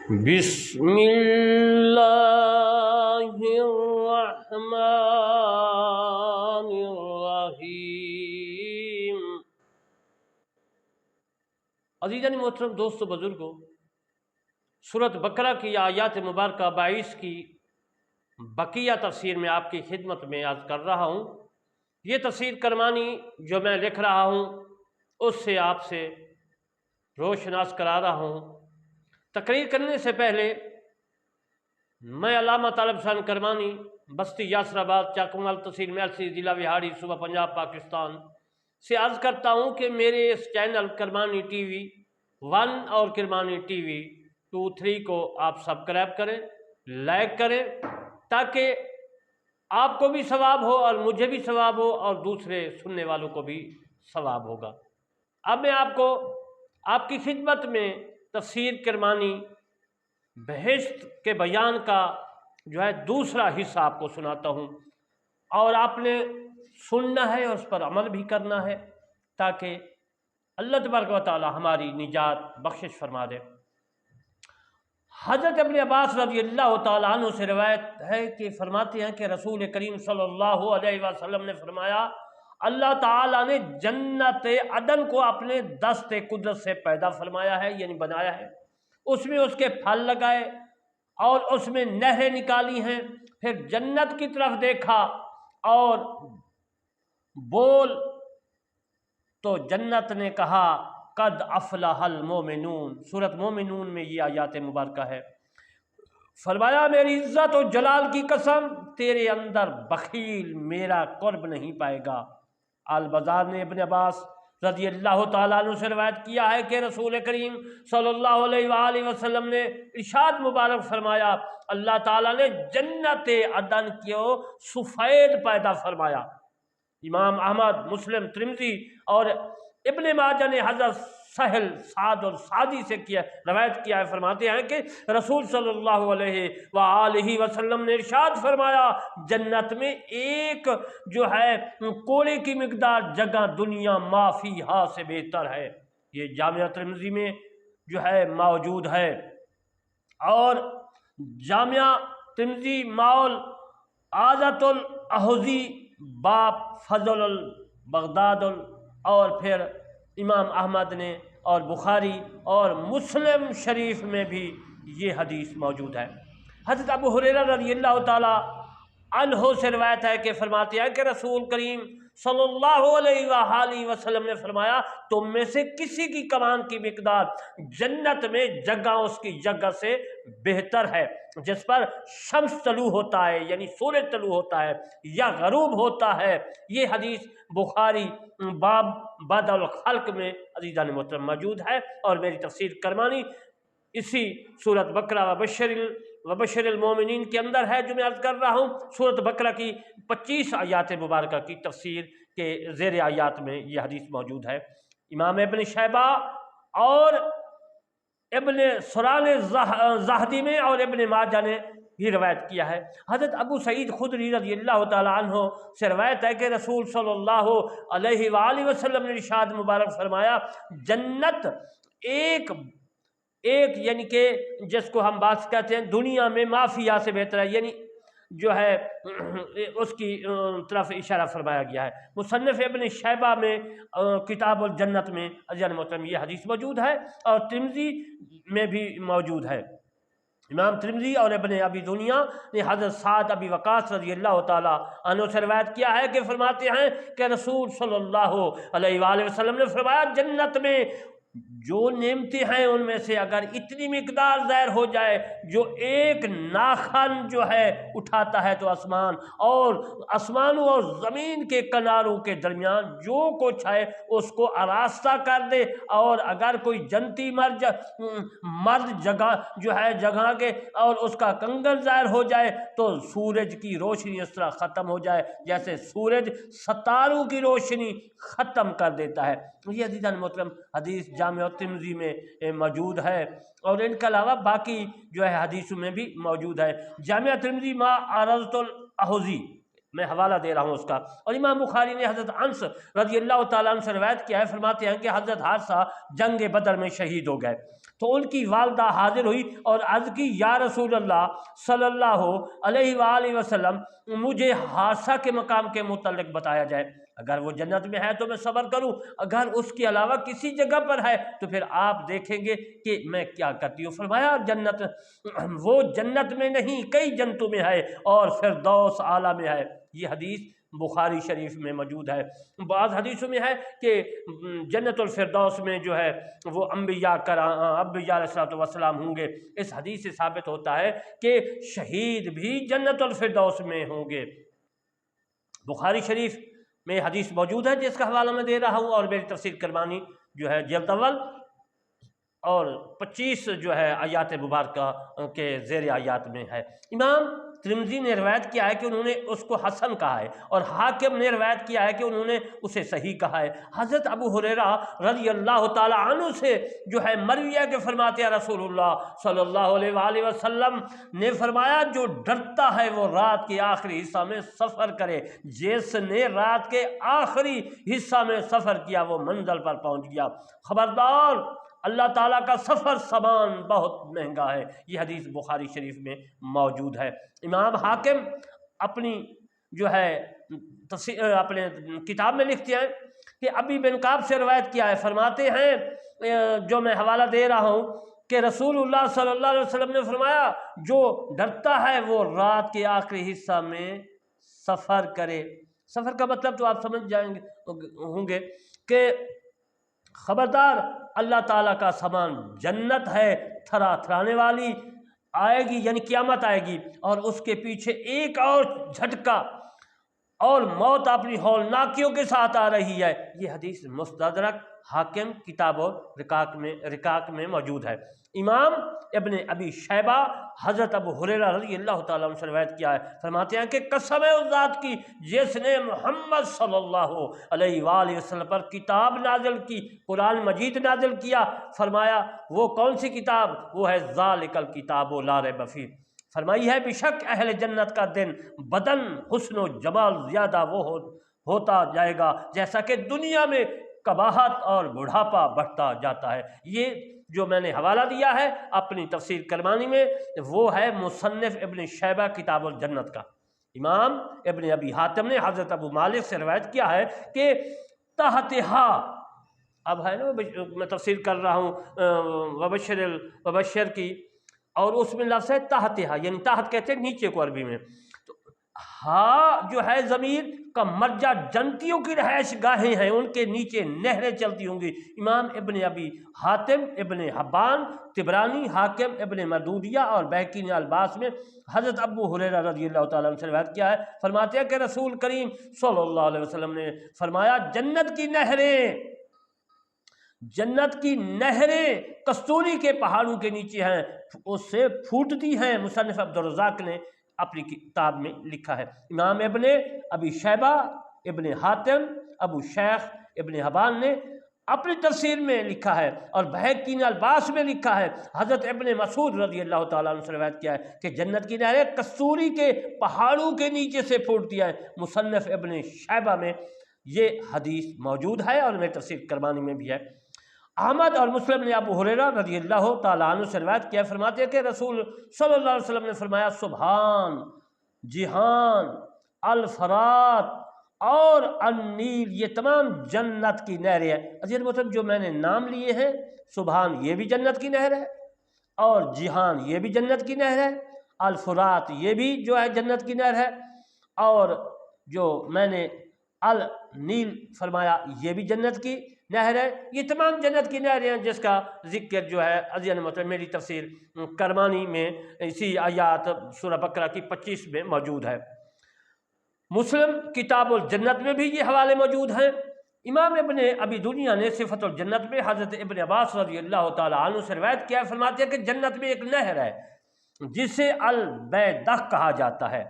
بسم اللہ الرحمن الرحیم۔ عزیزان محترم دوستو بزرگوں، سورۃ بقرہ کی آیات مبارکہ 22 کی بقیہ تفسیر میں آپ کی خدمت میں عرض کر رہا ہوں۔ یہ تفسیر کرمانی جو میں لکھ رہا ہوں اس سے آپ سے روشناس کرا رہا ہوں۔ تقریر کرنے سے پہلے میں علامہ طالب حسین کرمانی، بستی یاسر آباد، چاکمال تحصیل میلسی، ضلع وہاڑی، صوبہ پنجاب، پاکستان سے عرض کرتا ہوں کہ میرے اس چینل کرمانی ٹی وی 1 اور کرمانی ٹی وی 2-3 کو آپ سبسکرائب کریں، لائک کریں، تاکہ آپ کو بھی ثواب ہو اور مجھے بھی ثواب ہو اور دوسرے سننے والوں کو بھی ثواب ہوگا۔ اب میں آپ کو آپ کی خدمت میں تفسیر کرمانی بہشت کے بیان کا دوسرا حصہ آپ کو سناتا ہوں، اور آپ نے سننا ہے اور اس پر عمل بھی کرنا ہے تاکہ اللہ تبارک و تعالی ہماری نجات بخشش فرما دے۔ حضرت ابن عباس رضی اللہ تعالیٰ عنہ سے روایت ہے کہ فرماتے ہیں کہ رسول کریم صلی اللہ علیہ وسلم نے فرمایا، اللہ تعالیٰ نے جنت عدن کو اپنے دست قدرت سے پیدا فرمایا ہے، یعنی بنایا ہے۔ اس میں اس کے پھل لگائے اور اس میں نہریں نکالی ہیں۔ پھر جنت کی طرف دیکھا اور بول تو جنت نے کہا قد افلح المومنون۔ سورۃ مومنون میں یہ آیات مبارکہ ہے۔ فرمایا میری عزت و جلال کی قسم، تیرے اندر بخیل میرا قرب نہیں پائے گا۔ البزار نے ابن عباس رضی اللہ تعالیٰ عنہ سے روایت کیا ہے کہ رسول کریم صلی اللہ علیہ وآلہ وسلم نے ارشاد مبارک فرمایا، اللہ تعالیٰ نے جنت عدن کو سفید پیدا فرمایا۔ امام احمد، مسلم، ترمذی اور ابن ماجہ نے حضرت سہل سعد اور سعدی سے روایت کیا ہے، فرماتے ہیں کہ رسول صلی اللہ علیہ وآلہ وسلم نے ارشاد فرمایا، جنت میں ایک کوڑے کی مقدار جگہ دنیا ما فیہا سے بہتر ہے۔ یہ جامعہ ترمذی میں موجود ہے، اور جامعہ ترمذی ماول عادت الاحوزی باب فضل البغداد اور پھر امام احمد نے اور بخاری اور مسلم شریف میں بھی یہ حدیث موجود ہے۔ حضرت ابو ہریرہ رضی اللہ تعالی عنہ سے روایت ہے کہ فرماتے ہیں کہ رسول کریم صلی اللہ علیہ وآلہ وسلم نے فرمایا، تم میں سے کسی کی کمان کی مقدار جنت میں جگہ اس کی جگہ سے بہتر ہے جس پر شمس طلوع ہوتا ہے، یعنی سورج طلوع ہوتا ہے یا غروب ہوتا ہے۔ یہ حدیث بخاری باب بدء الخلق میں عزیزان محترم موجود ہے، اور میری تفسیر کرمانی اسی سورۃ بقرہ وبشر المومنین کے اندر ہے جو میں عرض کر رہا ہوں۔ سورۃ بقرہ کی 25 آیات مبارکہ کی تفسیر کے زیر آیات میں یہ حدیث موجود ہے۔ امام ابن شیبہ اور ابن سران زاہدی میں اور ابن ماجہ نے بھی روایت کیا ہے۔ حضرت ابو سعید خدری رضی اللہ تعالی عنہ سے روایت ہے کہ رسول صلی اللہ علیہ وآلہ وسلم نے ارشاد مبارک فرمایا، جنت ایک یعنی کہ جس کو ہم بات کہتے ہیں دنیا میں مافیا سے بہتر ہے، یعنی اس کی طرف اشارہ فرمایا گیا ہے۔ مصنف ابن شیبہ میں کتاب الجنت میں عزیزان محترم یہ حدیث موجود ہے، اور ترمذی میں بھی موجود ہے۔ امام ترمذی اور ابن ابی دنیا نے حضرت سعد ابی وقاص رضی اللہ تعالی عنہ سے روایت کیا ہے کہ فرماتے ہیں کہ رسول صلی اللہ علیہ وآلہ وسلم نے فرمایا، جنت میں جو نعمتیں ہیں ان میں سے اگر اتنی مقدار ظاہر ہو جائے جو ایک ناخن اٹھاتا ہے تو آسمانوں اور زمین کے کناروں کے درمیان جو کچھ ہے اس کو آراستہ کر دے، اور اگر کوئی جنتی مرد جگہ کے اور اس کا کنگن ظاہر ہو جائے تو سورج کی روشنی اس طرح ختم ہو جائے جیسے سورج ستاروں کی روشنی ختم کر دیتا ہے۔ یہ عزیزان محترم حدیث جامعہ ترمذی میں موجود ہے، اور ان کے علاوہ باقی حدیثوں میں بھی موجود ہے۔ جامعہ ترمذی ما عرضت الاحوزی میں حوالہ دے رہا ہوں اس کا۔ اور امام بخاری نے حضرت انس رضی اللہ تعالیٰ عنہ سے روایت کیا ہے، فرماتے ہیں کہ حضرت حارثہ جنگ بدر میں شہید ہو گئے، تو ان کی والدہ حاضر ہوئی اور عرض کی، یا رسول اللہ صلی اللہ علیہ وآلہ وسلم، مجھے حارثہ کے مقام کے متعلق بتایا جائے، اگر وہ جنت میں ہے تو میں صبر کروں، اگر اس کے علاوہ کسی جگہ پر ہے تو پھر آپ دیکھیں گے کہ میں کیا کرتی ہوں۔ فرمایا جنت، وہ جنت میں نہیں کئی جنتوں میں ہے اور فردوس اعلیٰ میں ہے۔ یہ حدیث بخاری شریف میں موجود ہے۔ بعض حدیثوں میں ہے کہ جنت الفردوس میں جو ہے وہ انبیاء علیہ السلام ہوں گے۔ اس حدیث سے ثابت ہوتا ہے کہ شہید بھی جنت الفردوس میں ہوں گے۔ بخاری شریف میں حدیث موجود ہے جس کا حوالہ میں دے رہا ہوں، اور میری تفسیر کرمانی جو ہے جلد اول اور 25 جو ہے آیات مبارکہ کے زیر آیات میں ہے۔ امام ترمذی نے روایت کیا ہے کہ انہوں نے اس کو حسن کہا ہے، اور حاکم نے روایت کیا ہے کہ انہوں نے اسے صحیح کہا ہے۔ حضرت ابو ہریرہ رضی اللہ تعالی عنہ سے جو ہے مروی ہے کہ فرماتے ہیں رسول اللہ صلی اللہ علیہ وآلہ وسلم نے فرمایا، جو ڈرتا ہے وہ رات کے آخری حصہ میں سفر کرے، جس نے رات کے آخری حصہ میں سفر کیا وہ منزل پر پہنچ گیا۔ خبردار، اللہ تعالیٰ کا سفر سامان بہت مہنگا ہے۔ یہ حدیث بخاری شریف میں موجود ہے۔ امام حاکم اپنی جو ہے اپنے کتاب میں لکھتے ہیں کہ ابی بن کعب سے روایت کیا ہے، فرماتے ہیں جو میں حوالہ دے رہا ہوں کہ رسول اللہ صلی اللہ علیہ وسلم نے فرمایا، جو ڈرتا ہے وہ رات کے آخری حصہ میں سفر کرے۔ سفر کا مطلب تو آپ سمجھ جائیں گے ہوں گے کہ خبردار، اللہ تعالیٰ کا سامان جنت ہے، تھرا تھرانے والی آئے گی، یعنی قیامت آئے گی، اور اس کے پیچھے ایک اور جھٹکا اور موت اپنی ہولناکیوں کے ساتھ آ رہی ہے۔ یہ حدیث مستدرک حاکم کتاب و رقاق میں موجود ہے۔ امام ابن ابی شیبہ حضرت ابو ہریرہ رضی اللہ تعالیٰ عنہ سے روایت کیا ہے، فرماتے ہیں کہ قسم ہے اس ذات کی جس نے محمد صلی اللہ علیہ وآلہ وسلم پر کتاب نازل کی، قرآن مجید نازل کیا، فرمایا وہ کون سی کتاب؟ وہ ہے ذالک الکتاب لا ریب فیہ۔ فرمائی ہے بے شک اہل جنت کا دن بدن حسن و جمال زیادہ وہ ہوتا جائے گا جیسا کہ دنیا میں قباحت اور بڑھاپا بڑھتا جاتا ہے۔ یہ جو میں نے حوالہ دیا ہے اپنی تفسیر کرمانی میں، وہ ہے مصنف ابن شیبہ کتاب الجنت کا۔ امام ابن ابی حاتم نے حضرت ابو مالک سے روایت کیا ہے کہ تحتہا، اب ہے نا میں تفسیر کر رہا ہوں وبشر کی، اور اس میں لفظ ہے تحتہا، یعنی تحت کہتے ہیں نیچے کو عربی میں، تو ہا جو ہے ضمیر کا مرجع جنتیوں کی رہائش گاہیں ہیں، ان کے نیچے نہریں چلتی ہوں گی۔ امام ابن ابی حاتم، ابن حبان، طبرانی، حاکم، ابن مردودیہ اور بہقی نے الباس میں حضرت ابو ہریرہ رضی اللہ تعالیٰ عنہ سے روایت کیا ہے، فرماتے ہیں کہ رسول کریم صلی اللہ علیہ وسلم نے فرمایا، جنت کی نہریں کستوری کے پہاڑوں کے نیچے ہیں، اس سے پھوٹتی ہیں۔ مصنف عبدالرزاق نے اپنی کتاب میں لکھا ہے۔ امام ابن ابی شیبہ، ابن حاتم، ابو شیخ ابن حبان نے اپنی تفسیر میں لکھا ہے، اور بہقی نے الباس میں لکھا ہے، حضرت ابن مسعود رضی اللہ تعالیٰ عنہ سے روایت کیا ہے کہ جنت کی نہریں کستوری کے پہاڑوں کے نیچے سے پھوٹتی ہیں۔ مصنف ابن شیبہ میں یہ حدیث موجود ہے، اور میں تفسیر کرمانی میں بھی ہے۔ احمد اور مسلم نے ابو ہریرہ رضی اللہ تعالیٰ عنہ سے روایت کیا، فرماتے ہیں کہ رسول صلی اللہ علیہ وسلم نے فرمایا، سبحان، جہان، الفرات اور النیل، یہ تمام جنت کی نہریں ہیں۔ عزیز محترم، جو میں نے نام لیے ہیں، سبحان یہ بھی جنت کی نہر ہے، اور جہان یہ بھی جنت کی نہر ہے، الفرات یہ بھی جو ہے جنت کی نہر ہے، اور جو میں نے النیل فرمایا یہ بھی جنت کی نہر ہے۔ یہ تمام جنت کی نہریں ہیں جس کا ذکر جو ہے عزیز محترم میری تفسیر کرمانی میں اسی آیات سورہ بقرہ کی 25 میں موجود ہے۔ مسلم کتاب الجنت میں بھی یہ حوالے موجود ہیں۔ امام ابن ابی دنیا نے صفت الجنت میں حضرت ابن عباس رضی اللہ تعالیٰ عنہ سے روایت کیا، فرماتے ہیں کہ جنت میں ایک نہر ہے جسے البیدق کہا جاتا ہے،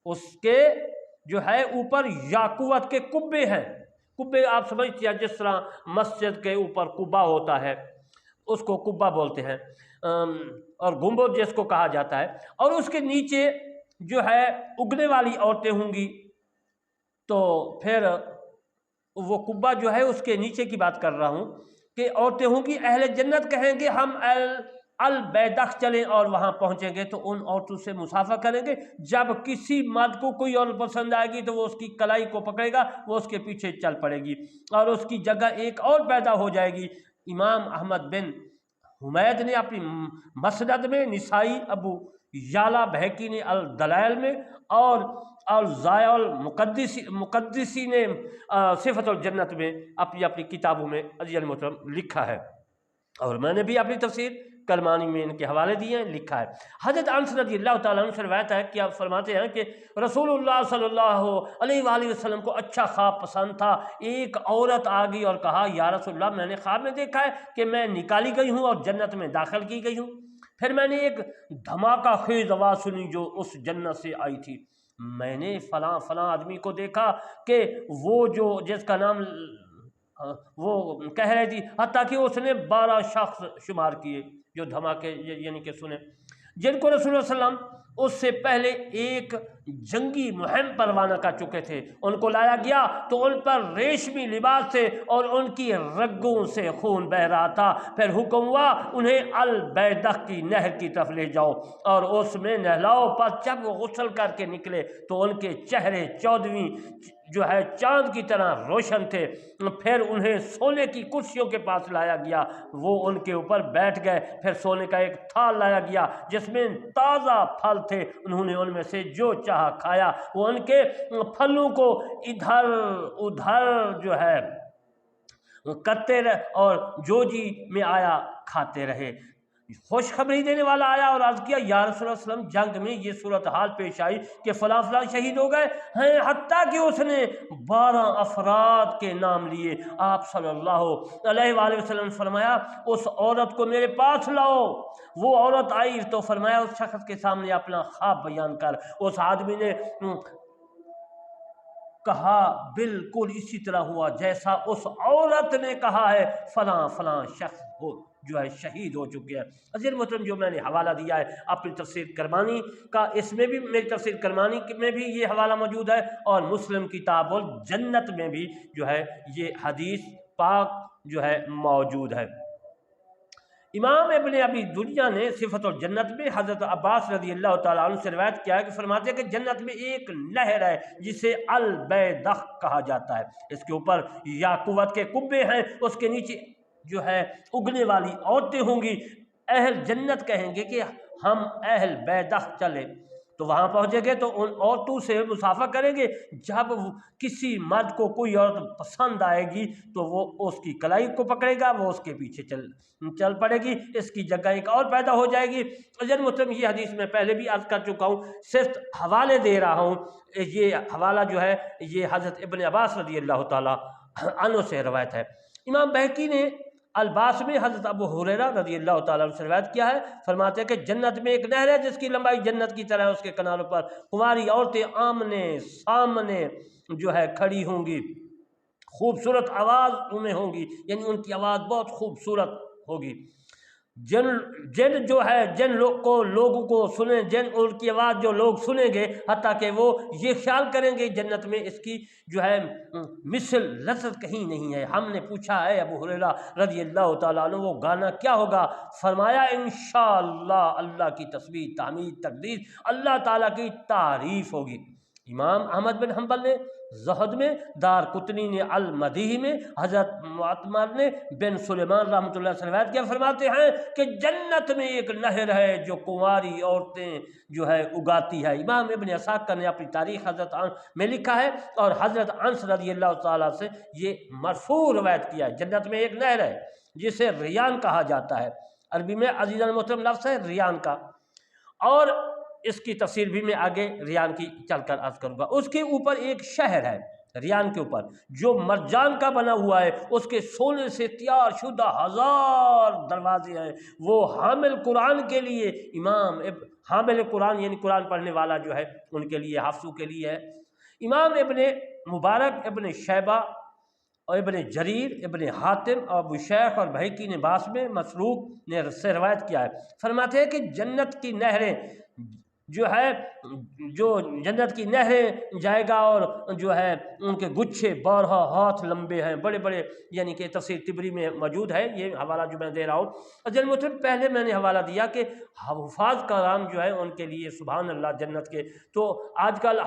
اس کے جو ہے اوپر یاقوت کے کبے ہیں۔ کبے آپ سمجھتے ہیں جس طرح مسجد کے اوپر کبا ہوتا ہے، اس کو کبا بولتے ہیں، اور گنبد جس کو کہا جاتا ہے، اور اس کے نیچے جو ہے اگنے والی عورتیں ہوں گی، تو پھر وہ قبہ جو ہے اس کے نیچے کی بات کر رہا ہوں کہ عورتیں ہوں گی اہل جنت کہیں گے ہم البیدخ چلیں اور وہاں پہنچیں گے تو ان عورتوں سے مسافہ کریں گے. جب کسی مرد کو کوئی عورت پسند آئے گی تو وہ اس کی کلائی کو پکڑے گا, وہ اس کے پیچھے چل پڑے گی اور اس کی جگہ ایک اور پیدا ہو جائے گی. امام احمد بن حمید نے اپنی مسند میں, نسائی ابو یعلا بہقی نے الدلائل میں, اور الضیاء المقدسی نے صفت الجنت میں اپنی اپنی کتابوں میں عزیز المحترم لکھا ہے, اور میں نے بھی اپنی تفسیر کرمانی میں ان کے حوالے دیے ہیں, لکھا ہے. حضرت انس رضی اللہ تعالیٰ عنہ سے روایت ہے کہ آپ فرماتے ہیں کہ رسول اللہ صلی اللہ علیہ وآلہ وسلم کو اچھا خواب پسند تھا. ایک عورت آ گئی اور کہا یا رسول اللہ میں نے خواب میں دیکھا ہے کہ میں نکالی گئی ہوں اور جنت میں داخل کی گئی ہوں. پھر میں نے ایک دھماکہ خیز آواز سنی جو اس جنت سے آئی تھی. میں نے فلاں فلاں آدمی کو دیکھا کہ وہ جو جس کا نام وہ کہہ رہی تھی, حتیٰ کہ اس نے 12 شخص شمار کیے جو دھماکے یعنی کہ سنے, جن کو رسول اللہ صلی اللہ علیہ وسلم اس سے پہلے ایک جنگی مہم پر روانہ کر چکے تھے. ان کو لایا گیا تو ان پر ریشمی لباس تھے اور ان کی رگوں سے خون بہہ رہا تھا. پھر حکم ہوا انہیں البیدخ کی نہر کی طرف لے جاؤ اور اس میں نہلاؤ. پس جب وہ غسل کر کے نکلے تو ان کے چہرے 14ویں جو ہے چاند کی طرح روشن تھے. پھر انہیں سونے کی کرسیوں کے پاس لایا گیا, وہ ان کے اوپر بیٹھ گئے. پھر سونے کا ایک تھال لایا گیا جس میں تازہ پھل تھے, انہوں نے ان میں سے جو چاہا کھایا. وہ ان کے پھلوں کو ادھر ادھر جو ہے کرتے رہے اور جو جی میں آیا کھاتے رہے. خوشخبری دینے والا آیا اور عرض کیا یا رسول اللہ صلی اللہ علیہ وسلم جنگ میں یہ صورتحال پیش آئی کہ فلاں فلاں شہید ہو گئے ہیں, حتیٰ کہ اس نے 12 افراد کے نام لیے. آپ صلی اللہ علیہ وآلہ وسلم نے فرمایا اس عورت کو میرے پاس لاؤ. وہ عورت آئی تو فرمایا اس شخص کے سامنے اپنا خواب بیان کر. اس آدمی نے کہا بالکل اسی طرح ہوا جیسا اس عورت نے کہا ہے, فلاں فلاں شخص جو ہے شہید ہو چکے ہیں. عزیز محترم جو میں نے حوالہ دیا ہے اپنی تفسیر کرمانی کا, اس میں بھی میری تفسیر کرمانی میں بھی یہ حوالہ موجود ہے, اور مسلم کتاب الجنت میں بھی جو ہے یہ حدیث پاک جو ہے موجود ہے. امام ابن ابی دنیا نے صفت الجنت میں حضرت عباس رضی اللہ تعالیٰ عنہ سے روایت کیا ہے کہ فرماتے ہیں کہ جنت میں ایک نہر ہے جسے البیدخ کہا جاتا ہے. اس کے اوپر یاقوت کے کبے ہیں, اس کے نیچے جو ہے اگنے والی عورتیں ہوں گی. اہل جنت کہیں گے کہ ہم اہل بیدخ چلے, تو وہاں پہنچیں گے تو ان عورتوں سے مسافہ کریں گے. جب کسی مرد کو کوئی عورت پسند آئے گی تو وہ اس کی کلائی کو پکڑے گا, وہ اس کے پیچھے چل پڑے گی, اس کی جگہ ایک اور پیدا ہو جائے گی. عزیز محترم یہ حدیث میں پہلے بھی عرض کر چکا ہوں, صرف حوالے دے رہا ہوں. یہ حوالہ جو ہے یہ حضرت ابن عباس رضی اللہ تعالیٰ عنہ سے روایت ہے. امام بہقی نے الباس میں حضرت ابو ہریرہ رضی اللہ تعالیٰ عنہ سے روایت کیا ہے, فرماتے ہیں کہ جنت میں ایک نہر ہے جس کی لمبائی جنت کی طرح ہے. اس کے کناروں پر کنواری عورتیں آمنے سامنے جو ہے کھڑی ہوں گی, خوبصورت آواز انہیں ہوں گی, یعنی ان کی آواز بہت خوبصورت ہوگی. جن جو ہے جن لوگوں کو سنیں, جن ان کی آواز جو لوگ سنیں گے, حتیٰ کہ وہ یہ خیال کریں گے جنت میں اس کی جو ہے مثل لذت کہیں نہیں ہے. ہم نے پوچھا ہے ابو ہریرہ رضی اللہ تعالیٰ عنہ وہ گانا کیا ہوگا؟ فرمایا انشاءاللہ اللہ کی تسبیح تحمید تقدیس اللہ تعالیٰ کی تعریف ہوگی. امام احمد بن حنبل نے زہد میں, دار قطنی نے المدیح میں, حضرت معتمر نے بن سلیمان رحمۃ اللہ سے روایت کیا, فرماتے ہیں کہ جنت میں ایک نہر ہے جو کنواری عورتیں جو ہے اگاتی ہے. امام ابن اسحاق نے اپنی تاریخ حضرت میں لکھا ہے, اور حضرت انس رضی اللہ تعالیٰ سے یہ مرفوع روایت کیا ہے. جنت میں ایک نہر ہے جسے ریان کہا جاتا ہے, عربی میں عزیز المحترم لفظ ہے ریان کا, اور اس کی تفسیر بھی میں آگے ریان کی چل کر عرض کروں گا. اس کے اوپر ایک شہر ہے ریان کے اوپر جو مرجان کا بنا ہوا ہے, اس کے سونے سے تیار شدہ 1000 دروازے ہیں. وہ حامل قرآن کے لیے, حامل قرآن یعنی قرآن پڑھنے والا جو ہے ان کے لیے, حافظوں کے لیے ہے. امام ابن مبارک, ابن شیبہ اور ابن جریر, ابن حاتم اور ابو شیخ اور بہقی نے باس میں مسروق نے سے روایت کیا ہے. فرماتے ہیں کہ جنت کی نہریں جو ہے جو جنت کی نہریں جائے گا، اور جو ہے ان کے گچھے 12 ہاتھ لمبے ہیں، بڑے بڑے، یعنی کہ تفسیر طبری میں موجود ہے یہ حوالہ جو میں دے رہا ہوں۔ اجل مطلب پہلے میں نے حوالہ دیا کہ حفاظ کرام جو ہے ان کے لیے سبحان اللہ جنت کے، تو آج کل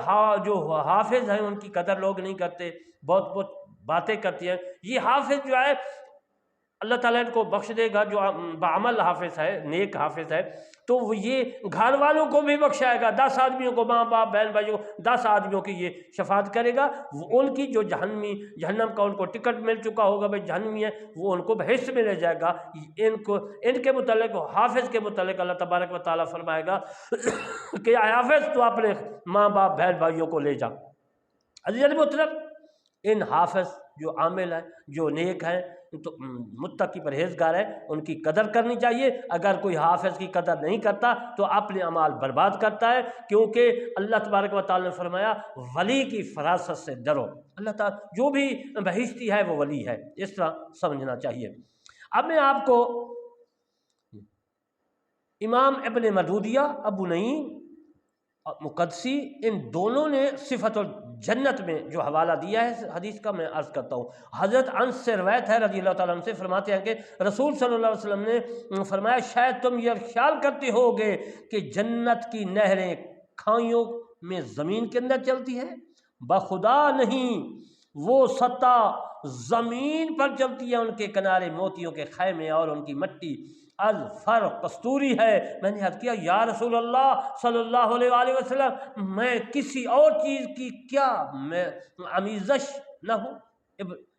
جو حافظ ہیں ان کی قدر لوگ نہیں کرتے، بہت بہت باتیں کرتی ہیں۔ یہ حافظ جو ہے اللہ تعالیٰ ان کو بخش دے گا، جو بعمل حافظ ہے، نیک حافظ ہے، تو وہ یہ گھر والوں کو بھی بخشائے گا، 10 آدمیوں کو، ماں باپ بہن بھائیوں 10 آدمیوں کی یہ شفاعت کرے گا۔ ان کی جو جہنم کا ان کو ٹکٹ مل چکا ہوگا، بھائی جہنمی ہے، وہ ان کو بحث میں لے جائے گا۔ ان کے متعلق حافظ کے متعلق اللہ تبارک و تعالیٰ فرمائے گا کہ اے حافظ تو اپنے ماں باپ بہن بھائیوں کو لے جا۔ عزیز مطلب ان حافظ جو عامل ہیں، جو نیک ہیں، تو متقی پرہیزگار ہے، ان کی قدر کرنی چاہیے۔ اگر کوئی حافظ کی قدر نہیں کرتا تو اپنے اعمال برباد کرتا ہے، کیونکہ اللہ تبارک و تعالیٰ نے فرمایا ولی کی فراست سے ڈرو۔ اللہ تعالیٰ جو بھی بہشتی ہے وہ ولی ہے، اس طرح سمجھنا چاہیے۔ اب میں آپ کو امام ابن مردودیہ، ابو نعیم مقدسی، ان دونوں نے صفت الجنت میں جو حوالہ دیا ہے حدیث کا، میں عرض کرتا ہوں۔ حضرت انس سے روایت ہے رضی اللہ تعالیٰ عنہ سے، فرماتے ہیں کہ رسول صلی اللہ علیہ وسلم نے فرمایا شاید تم یہ خیال کرتے ہوگے کہ جنت کی نہریں کھائیوں میں زمین کے اندر چلتی ہیں، بخدا نہیں، وہ سطح زمین پر چلتی ہے، ان کے کنارے موتیوں کے خیمے اور ان کی مٹی الفر کستوری ہے۔ میں نے عرض کیا یا رسول اللہ صلی اللہ علیہ وآلہ وسلم، میں کسی اور چیز کی کیا میں آمیزش نہ ہو،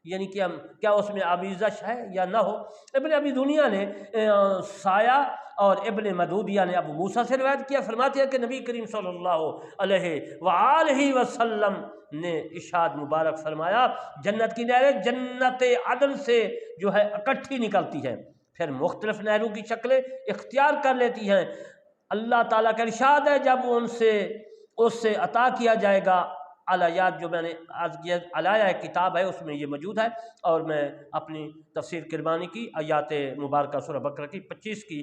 یعنی کہ کیا اس میں آمیزش ہے یا نہ ہو۔ ابن ابی دنیا نے سایہ اور ابن مدودیہ نے ابو موسیٰ سے روایت کیا، فرماتے ہیں کہ نبی کریم صلی اللہ علیہ وآلہ وسلم نے ارشاد مبارک فرمایا جنت کی نہریں جنت عدن سے جو ہے اکٹھی نکلتی ہیں، پھر مختلف نہروں کی شکلیں اختیار کر لیتی ہیں۔ اللہ تعالیٰ کا ارشاد ہے جب اس سے عطا کیا جائے گا آیات، جو میں نے عرض کیا علیہ کتاب ہے اس میں یہ موجود ہے، اور میں اپنی تفسیر کرمانی کی آیات مبارکہ سورہ بقرہ کی 25 کی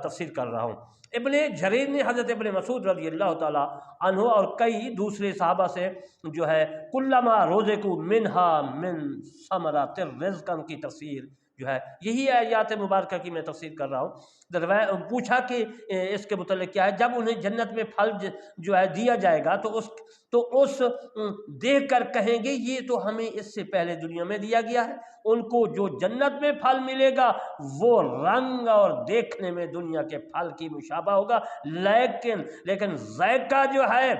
تفسیر کر رہا ہوں۔ ابن جریر نے حضرت ابن مسعود رضی اللہ تعالیٰ عنہ اور کئی دوسرے صحابہ سے جو ہے کلما روزقوا منہا من ثمرات الرزق کی تفسیر جو ہے یہی آیات مبارکہ کی میں تفسیر کر رہا ہوں۔ پوچھا کہ اس کے متعلق کیا ہے، جب انہیں جنت میں پھل جو ہے دیا جائے گا تو اس دیکھ کر کہیں گے یہ تو ہمیں اس سے پہلے دنیا میں دیا گیا ہے۔ ان کو جو جنت میں پھل ملے گا وہ رنگ اور دیکھنے میں دنیا کے پھل کی مشابہ ہوگا، لیکن ذائقہ جو ہے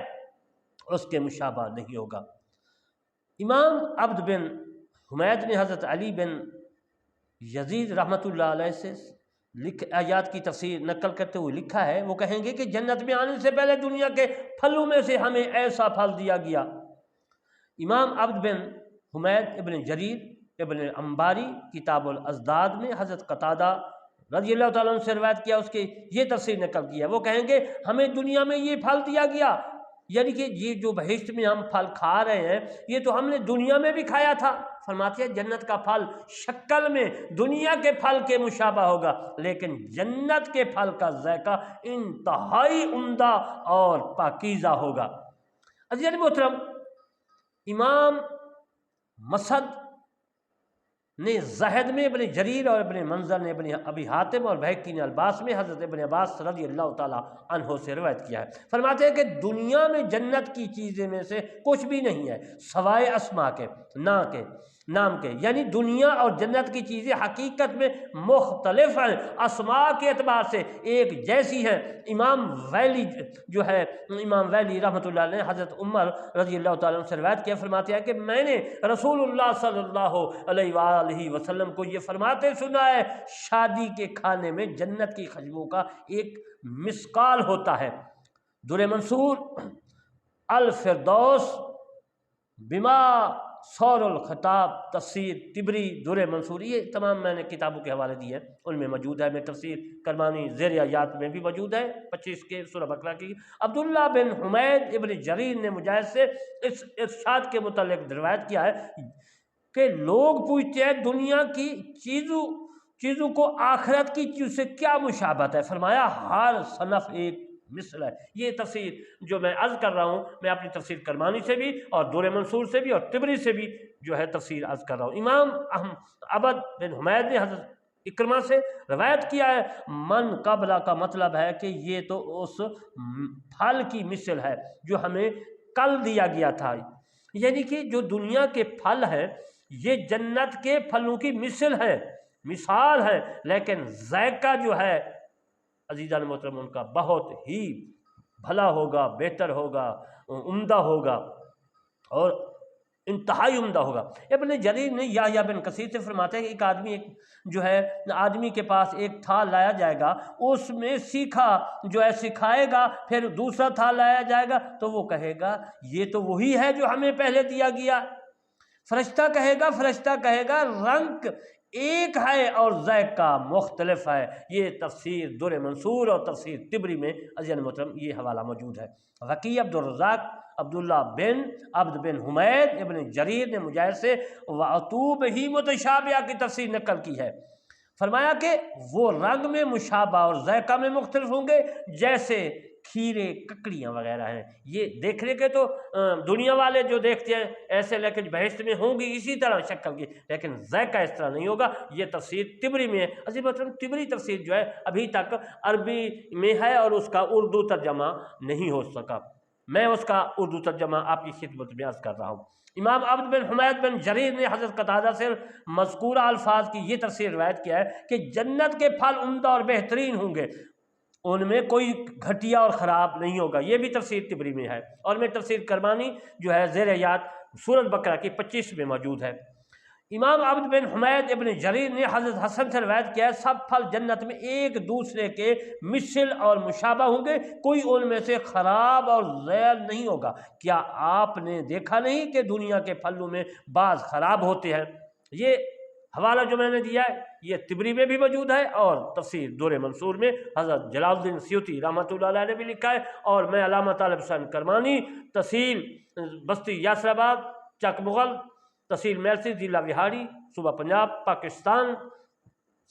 اس کے مشابہ نہیں ہوگا۔ امام عبد بن حمید نے حضرت علی بن یزید رحمۃ اللہ علیہ سے آیات کی تفسیر نقل کرتے ہوئے لکھا ہے، وہ کہیں گے کہ جنت میں آنے سے پہلے دنیا کے پھلوں میں سے ہمیں ایسا پھل دیا گیا۔ امام عبد بن حمید ابن جریر ابن انباری کتاب الازداد میں حضرت قتادہ رضی اللہ تعالیٰ عنہ سے روایت کیا، اس کی یہ تفسیر نقل کیا، وہ کہیں گے ہمیں دنیا میں یہ پھل دیا گیا، یعنی کہ یہ جو بہشت میں ہم پھل کھا رہے ہیں یہ تو ہم نے دنیا میں بھی کھایا تھا۔ فرماتے ہیں جنت کا پھل شکل میں دنیا کے پھل کے مشابہ ہوگا، لیکن جنت کے پھل کا ذائقہ انتہائی عمدہ اور پاکیزہ ہوگا۔ عزیز محترم، امام مسد نے زہد میں ابن جریر اور ابن منظر نے ابن ابی حاتم اور بہقی نے الباس میں حضرت ابن عباس رضی اللہ تعالیٰ عنہ سے روایت کیا ہے۔ فرماتے ہیں کہ دنیا میں جنت کی چیزیں میں سے کچھ بھی نہیں ہے سوائے اسما کے نام کے، یعنی دنیا اور جنت کی چیزیں حقیقت میں مختلف ہیں، اسما کے اعتبار سے ایک جیسی ہیں۔ امام ویلی جو ہے امام ویلی رحمۃ اللہ علیہ حضرت عمر رضی اللہ تعالیٰ عنہ سے روایت کیا، فرماتے ہیں کہ میں نے رسول اللہ صلی اللہ علیہ وآلہ وسلم کو یہ فرماتے سنا ہے شادی کے کھانے میں جنت کی خوشبو کا ایک مسکال ہوتا ہے۔ در منصور الفردوس بما سور الخطاب تفسیر طبری در منصور، یہ تمام میں نے کتابوں کے حوالے دیے ہیں، ان میں موجود ہے۔ میں تفسیر کرمانی زیر آیات میں بھی موجود ہے 25 کے سورہ بقرہ کی۔ عبداللہ بن حمید ابن جریر نے مجاہد سے اس ارشاد کے متعلق روایت کیا ہے کہ لوگ پوچھتے ہیں دنیا کی چیزوں کو آخرت کی چیز سے کیا مشابہت ہے، فرمایا ہر صنف ایک مثل ہے۔ یہ تفسیر جو میں عرض کر رہا ہوں، میں اپنی تفسیر کرمانی سے بھی اور دور منصور سے بھی اور طبری سے بھی جو ہے تفسیر عرض کر رہا ہوں۔ امام عبد بن حمید نے حضرت اکرمہ سے روایت کیا ہے، من قبلہ کا مطلب ہے کہ یہ تو اس پھل کی مثل ہے جو ہمیں کل دیا گیا تھا، یعنی کہ جو دنیا کے پھل ہیں یہ جنت کے پھلوں کی مثل ہے، مثال ہے، لیکن ذائقہ جو ہے عزیزان محترم ان کا بہت ہی بھلا ہوگا، بہتر ہوگا، عمدہ ہوگا اور انتہائی عمدہ ہوگا۔ ابن جریر نے یحییٰ بن کثیر سے فرماتے ہیں کہ ایک آدمی کے پاس ایک تھال لایا جائے گا، اس میں سکھائے گا، پھر دوسرا تھال لایا جائے گا تو وہ کہے گا یہ تو وہی ہے جو ہمیں پہلے دیا گیا۔ فرشتہ کہے گا رنگ ایک ہے اور ذائقہ مختلف ہے۔ یہ تفسیر دور منصور اور تفسیر طبری میں عزیزان محترم یہ حوالہ موجود ہے۔ وکیع عبدالرزاق عبداللہ بن عبد بن حمید ابن جریر نے مجاہد سے وَعْتُوبِ ہی متشابہ کی تفسیر نقل کی ہے، فرمایا کہ وہ رنگ میں مشابہ اور ذائقہ میں مختلف ہوں گے جیسے کھیرے ککڑیاں وغیرہ ہیں۔ یہ دیکھنے کے تو دنیا والے جو دیکھتے ہیں ایسے، لیکن بہشت میں ہوں گی اسی طرح شکل کی، لیکن ذائقہ اس طرح نہیں ہوگا۔ یہ تفسیر طبری میں ہے۔ عزیز محترم طبری تفسیر جو ہے ابھی تک عربی میں ہے اور اس کا اردو ترجمہ نہیں ہو سکا، میں اس کا اردو ترجمہ آپ کی خدمت میں عرض کر رہا ہوں۔ امام عبد بن حمید بن جریر نے حضرت قتادہ سے مذکورہ الفاظ کی یہ تفسیر روایت کیا ہے کہ جنت کے پھل عمدہ اور بہترین ہوں گے، ان میں کوئی گھٹیا اور خراب نہیں ہوگا۔ یہ بھی تفسیر طبری میں ہے، اور میں تفسیر کرمانی جو ہے زیر یاد سورۃ بقرہ کی 25 میں موجود ہے۔ امام عبد بن حمید ابن جریر نے حضرت حسن سے روایت کیا ہے سب پھل جنت میں ایک دوسرے کے مثل اور مشابہ ہوں گے، کوئی ان میں سے خراب اور زیل نہیں ہوگا۔ کیا آپ نے دیکھا نہیں کہ دنیا کے پھلوں میں بعض خراب ہوتے ہیں؟ یہ حوالہ جو میں نے دیا ہے یہ طبری میں بھی موجود ہے اور تفسیر دور منصور میں حضرت جلال الدین سیوطی رحمۃ اللہ علیہ نے بھی لکھا ہے، اور میں علامہ طالب حسین کرمانی تحصیل بستی یاسر آباد چک مغل تحصیل میرسی ضلع وہاڑی صوبہ پنجاب پاکستان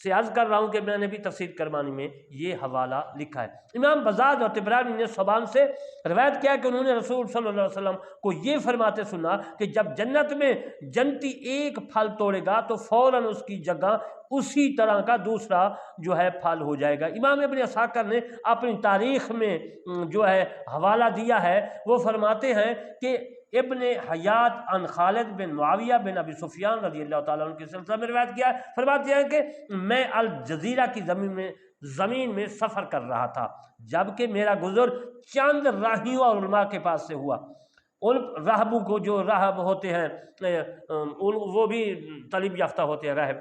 سے عرض کر رہا ہوں کہ میں نے بھی تفسیر کرمانی میں یہ حوالہ لکھا ہے۔ امام بزاز اور طبرانی نے صوبان سے روایت کیا کہ انہوں نے رسول صلی اللہ علیہ وسلم کو یہ فرماتے سنا کہ جب جنت میں جنتی ایک پھل توڑے گا تو فوراً اس کی جگہ اسی طرح کا دوسرا جو ہے پھل ہو جائے گا۔ امام ابن اسحاق نے اپنی تاریخ میں جو ہے حوالہ دیا ہے، وہ فرماتے ہیں کہ ابن حیات عن خالد بن معاویہ بن ابی سفیان رضی اللہ تعالیٰ عنہ کے سلسلہ میں روایت کیا ہے، فرماتے ہیں کہ میں الجزیرہ کی زمین میں سفر کر رہا تھا، جبکہ میرا گزر چند راہیوں اور علماء کے پاس سے ہوا۔ ان راہبوں کو جو راہب ہوتے ہیں وہ بھی تعلیم یافتہ ہوتے ہیں۔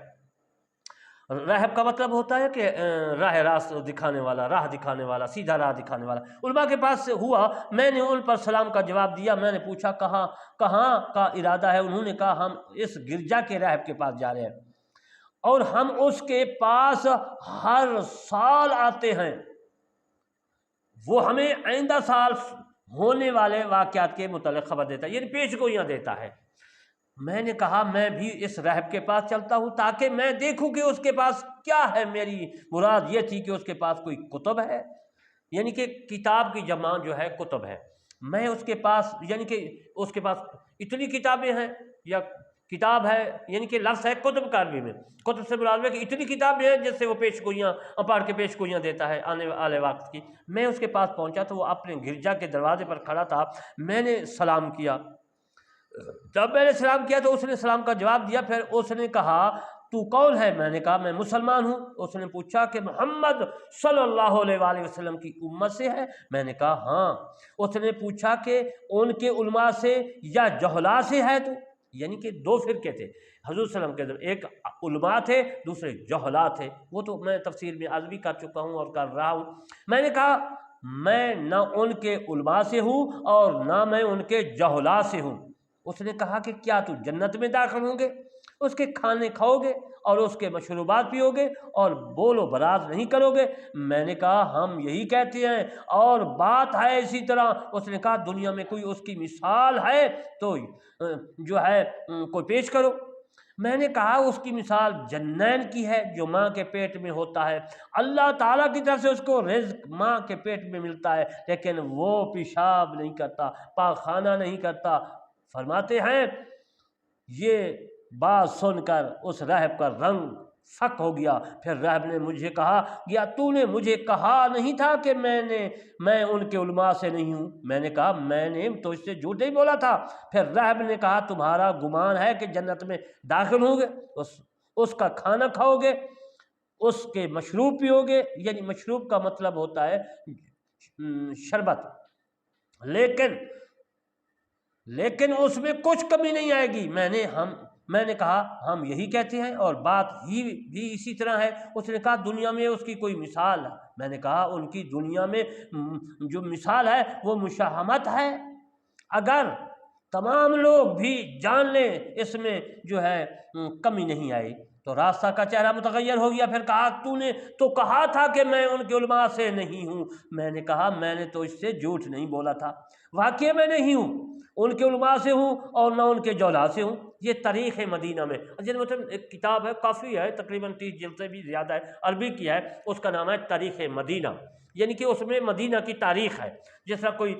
راہب کا مطلب ہوتا ہے کہ راہ راست دکھانے والا، راہ دکھانے والا، سیدھا راہ دکھانے والا۔ علماء کے پاس سے ہوا، میں نے ان پر سلام کا جواب دیا، میں نے پوچھا کہاں کا ارادہ ہے؟ انہوں نے کہا ہم اس گرجا کے راہب کے پاس جا رہے ہیں اور ہم اس کے پاس ہر سال آتے ہیں، وہ ہمیں آئندہ سال ہونے والے واقعات کے متعلق خبر دیتا ہے، یعنی پیش گوئیاں دیتا ہے۔ میں نے کہا میں بھی اس راہب کے پاس چلتا ہوں تاکہ میں دیکھوں کہ اس کے پاس کیا ہے۔ میری مراد یہ تھی کہ اس کے پاس کوئی کتب ہے، یعنی کہ کتاب کی جمع جو ہے کتب ہے۔ میں اس کے پاس یعنی کہ اس کے پاس اتنی کتابیں ہیں یا کتاب ہے، یعنی کہ لفظ ہے کتب کا عربی میں، کتب سے مراد ہے کہ اتنی کتابیں ہیں جس سے وہ پیش گوئیاں پڑھ کے پیش گوئیاں دیتا ہے آنے والے وقت کی۔ میں اس کے پاس پہنچا تو وہ اپنے گرجا کے دروازے پر کھڑا تھا، میں نے سلام کیا۔ جب میں نے سلام کیا تو اس نے سلام کا جواب دیا، پھر اس نے کہا تو کون ہے؟ میں نے کہا میں مسلمان ہوں۔ اس نے پوچھا کہ محمد صلی اللہ علیہ وآلہ وسلم کی امت سے ہے؟ میں نے کہا ہاں۔ اس نے پوچھا کہ ان کے علماء سے یا جہلا سے ہے تو؟ یعنی کہ دو فرقے تھے حضور صلی اللہ علیہ وسلم کے، ایک علماء تھے دوسرے جہلا تھے، وہ تو میں تفسیر میں عرض بھی کر چکا ہوں اور کر رہا ہوں۔ میں نے کہا میں نہ ان کے علماء سے ہوں اور نہ میں ان کے جہلا سے ہوں۔ اس نے کہا کہ کیا تو جنت میں داخل ہوں گے، اس کے کھانے کھاؤ گے اور اس کے مشروبات پیو گے اور بول و براز نہیں کرو گے؟ میں نے کہا ہم یہی کہتے ہیں اور بات ہے اسی طرح۔ اس نے کہا دنیا میں کوئی اس کی مثال ہے تو جو ہے کوئی پیش کرو۔ میں نے کہا اس کی مثال جنین کی ہے جو ماں کے پیٹ میں ہوتا ہے، اللہ تعالیٰ کی طرف سے اس کو رزق ماں کے پیٹ میں ملتا ہے، لیکن وہ پیشاب نہیں کرتا، پاخانہ نہیں کرتا۔ فرماتے ہیں یہ بات سن کر اس راہب کا رنگ فک ہو گیا۔ پھر راہب نے مجھے کہا یا تو نے مجھے کہا نہیں تھا کہ میں ان کے علماء سے نہیں ہوں؟ میں نے کہا میں نے تو اس سے جھوٹ نہیں بولا تھا۔ پھر راہب نے کہا تمہارا گمان ہے کہ جنت میں داخل ہوں گے، اس کا کھانا کھاؤ گے، اس کے مشروب پیو گے، یعنی مشروب کا مطلب ہوتا ہے شربت، لیکن اس میں کچھ کمی نہیں آئے گی۔ میں نے کہا ہم یہی کہتے ہیں اور بات ہی بھی اسی طرح ہے۔ اس نے کہا دنیا میں اس کی کوئی مثال ہے؟ میں نے کہا ان کی دنیا میں جو مثال ہے وہ مشاہمت ہے، اگر تمام لوگ بھی جان لیں اس میں جو ہے کمی نہیں آئی۔ تو راستہ کا چہرہ متغیر ہو گیا۔ پھر کہا تو نے تو کہا تھا کہ میں ان کے علماء سے نہیں ہوں۔ میں نے کہا میں نے تو اس سے جھوٹ نہیں بولا تھا، واقعی میں نہیں ہوں، ان کے علماء سے ہوں اور نہ ان کے جولا سے ہوں۔ یہ تاریخ مدینہ میں مطلب ایک کتاب ہے، کافی ہے، تقریباً 30 جلد سے بھی زیادہ ہے، عربی کی ہے، اس کا نام ہے تاریخ مدینہ، یعنی کہ اس میں مدینہ کی تاریخ ہے، جس طرح کوئی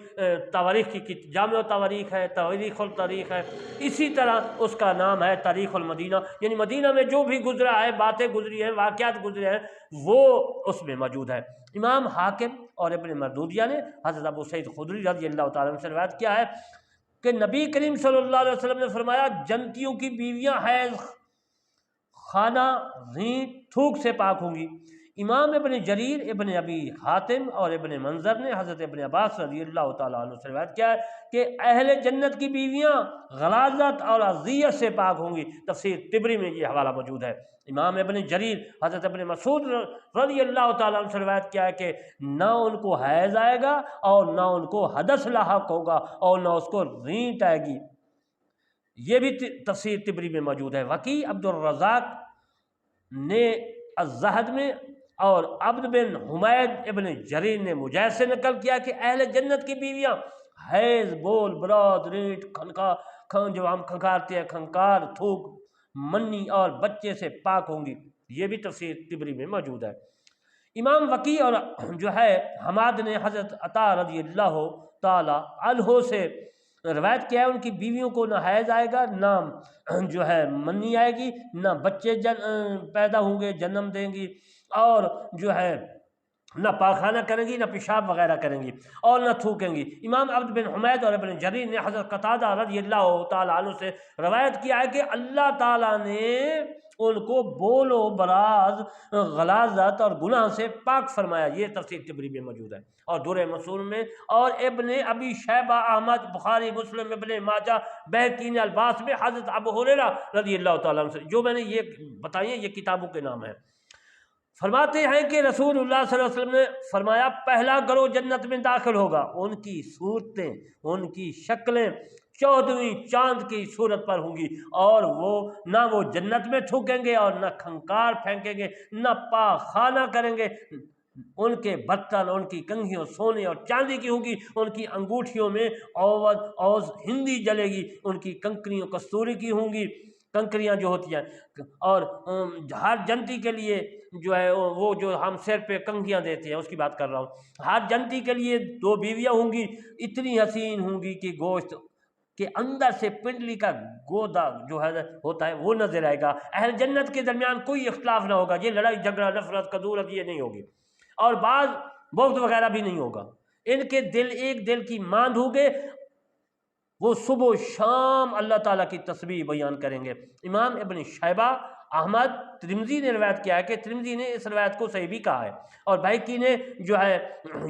تواریخ کی جامع تواریخ ہے، تاریخ التاریخ ہے، اسی طرح اس کا نام ہے تاریخ المدینہ، یعنی مدینہ میں جو بھی گزرا ہے، باتیں گزری ہیں، واقعات گزرے ہیں، وہ اس میں موجود ہے۔ امام حاکم اور ابن مردودیہ نے حضرت ابو سعید خدری رضی اللہ تعالیٰ عنہ سے روایت کیا ہے کہ نبی کریم صلی اللہ علیہ وسلم نے فرمایا جنتیوں کی بیویاں حیض، خانہ، رینٹ، تھوک سے پاک ہوں گی۔ امام ابن جریر، ابن ابی حاتم اور ابن منظر نے حضرت ابن عباس رضی اللہ تعالیٰ عنہ سے روایت کیا ہے کہ اہل جنت کی بیویاں غلاظت اور اذیت سے پاک ہوں گی۔ تفسیر طبری میں یہ حوالہ موجود ہے۔ امام ابن جریر حضرت ابن مسعود رضی اللہ تعالیٰ عنہ سے روایت کیا ہے کہ نہ ان کو حیض آئے گا اور نہ ان کو حدث لاحق ہوگا اور نہ اس کو رینٹ آئے گی۔ یہ بھی تفسیر طبری میں موجود ہے۔ وکیع عبد الرزاق نے الزہد میں اور عبد بن حمید ابن جریر نے مجاہد سے نقل کیا کہ اہل جنت کی بیویاں حیض، بول، برات، رینٹ، جو ہم کھنکارتے ہیں، کھنکار، تھوک، منی اور بچے سے پاک ہوں گی۔ یہ بھی تفسیر طبری میں موجود ہے۔ امام وکیع اور جو ہے حماد نے حضرت عطا رضی اللہ تعالی عنہ سے روایت کیا ہے ان کی بیویوں کو نہ حیض آئے گا، نہ جو ہے منی آئے گی، نہ بچے پیدا ہوں گے، جنم دیں گی، اور جو ہے نہ پاخانہ کریں گی، نہ پیشاب وغیرہ کریں گی اور نہ تھوکیں گی۔ امام عبد بن حمید اور ابن جریر نے حضرت قتادہ رضی اللہ تعالیٰ عنہ سے روایت کیا ہے کہ اللہ تعالیٰ نے ان کو بول و براز، غلاظت اور گناہ سے پاک فرمایا۔ یہ تفسیر طبری میں موجود ہے اور درر منصور میں، اور ابن ابی شیبہ، احمد، بخاری، مسلم، ابن ماجہ، بہقی نے الباس میں حضرت ابو ہریرہ رضی اللہ تعالیٰ عنہ سے، جو میں نے یہ بتائی ہیں یہ کتابوں کے نام ہیں، فرماتے ہیں کہ رسول اللہ صلی اللہ علیہ وسلم نے فرمایا پہلا گروہ جنت میں داخل ہوگا، ان کی صورتیں، ان کی شکلیں 14ویں چاند کی صورت پر ہوں گی، اور نہ وہ جنت میں تھوکیں گے اور نہ کھنکار پھینکیں گے، نہ پاخانہ کریں گے۔ ان کے برتن، ان کی کنگھیوں سونے اور چاندی کی ہوں گی، ان کی انگوٹھیوں میں اوز ہندی جلے گی، ان کی کنکریاں کستوری کی ہوں گی، کنکریاں جو ہوتی ہیں، اور ہر جنتی کے لیے جو ہے وہ جو ہم سر پہ کنگھیاں دیتے ہیں اس کی بات کر رہا ہوں، ہر جنتی کے لیے 2 بیویاں ہوں گی، اتنی حسین ہوں گی کہ گوشت کے اندر سے پنڈلی کا گودا جو ہے ہوتا ہے وہ نظر آئے گا۔ اہل جنت کے درمیان کوئی اختلاف نہ ہوگا، یہ لڑائی جھگڑا، نفرت، کدورت یہ نہیں ہوگی، اور بعض بغض وغیرہ بھی نہیں ہوگا۔ ان کے دل ایک دل کی ماند ہوں گے، وہ صبح و شام اللہ تعالیٰ کی تسبیح بیان کریں گے۔ امام ابن شیبہ، احمد، ترمذی نے روایت کیا ہے کہ ترمذی نے اس روایت کو صحیح بھی کہا ہے، اور بہقی نے جو ہے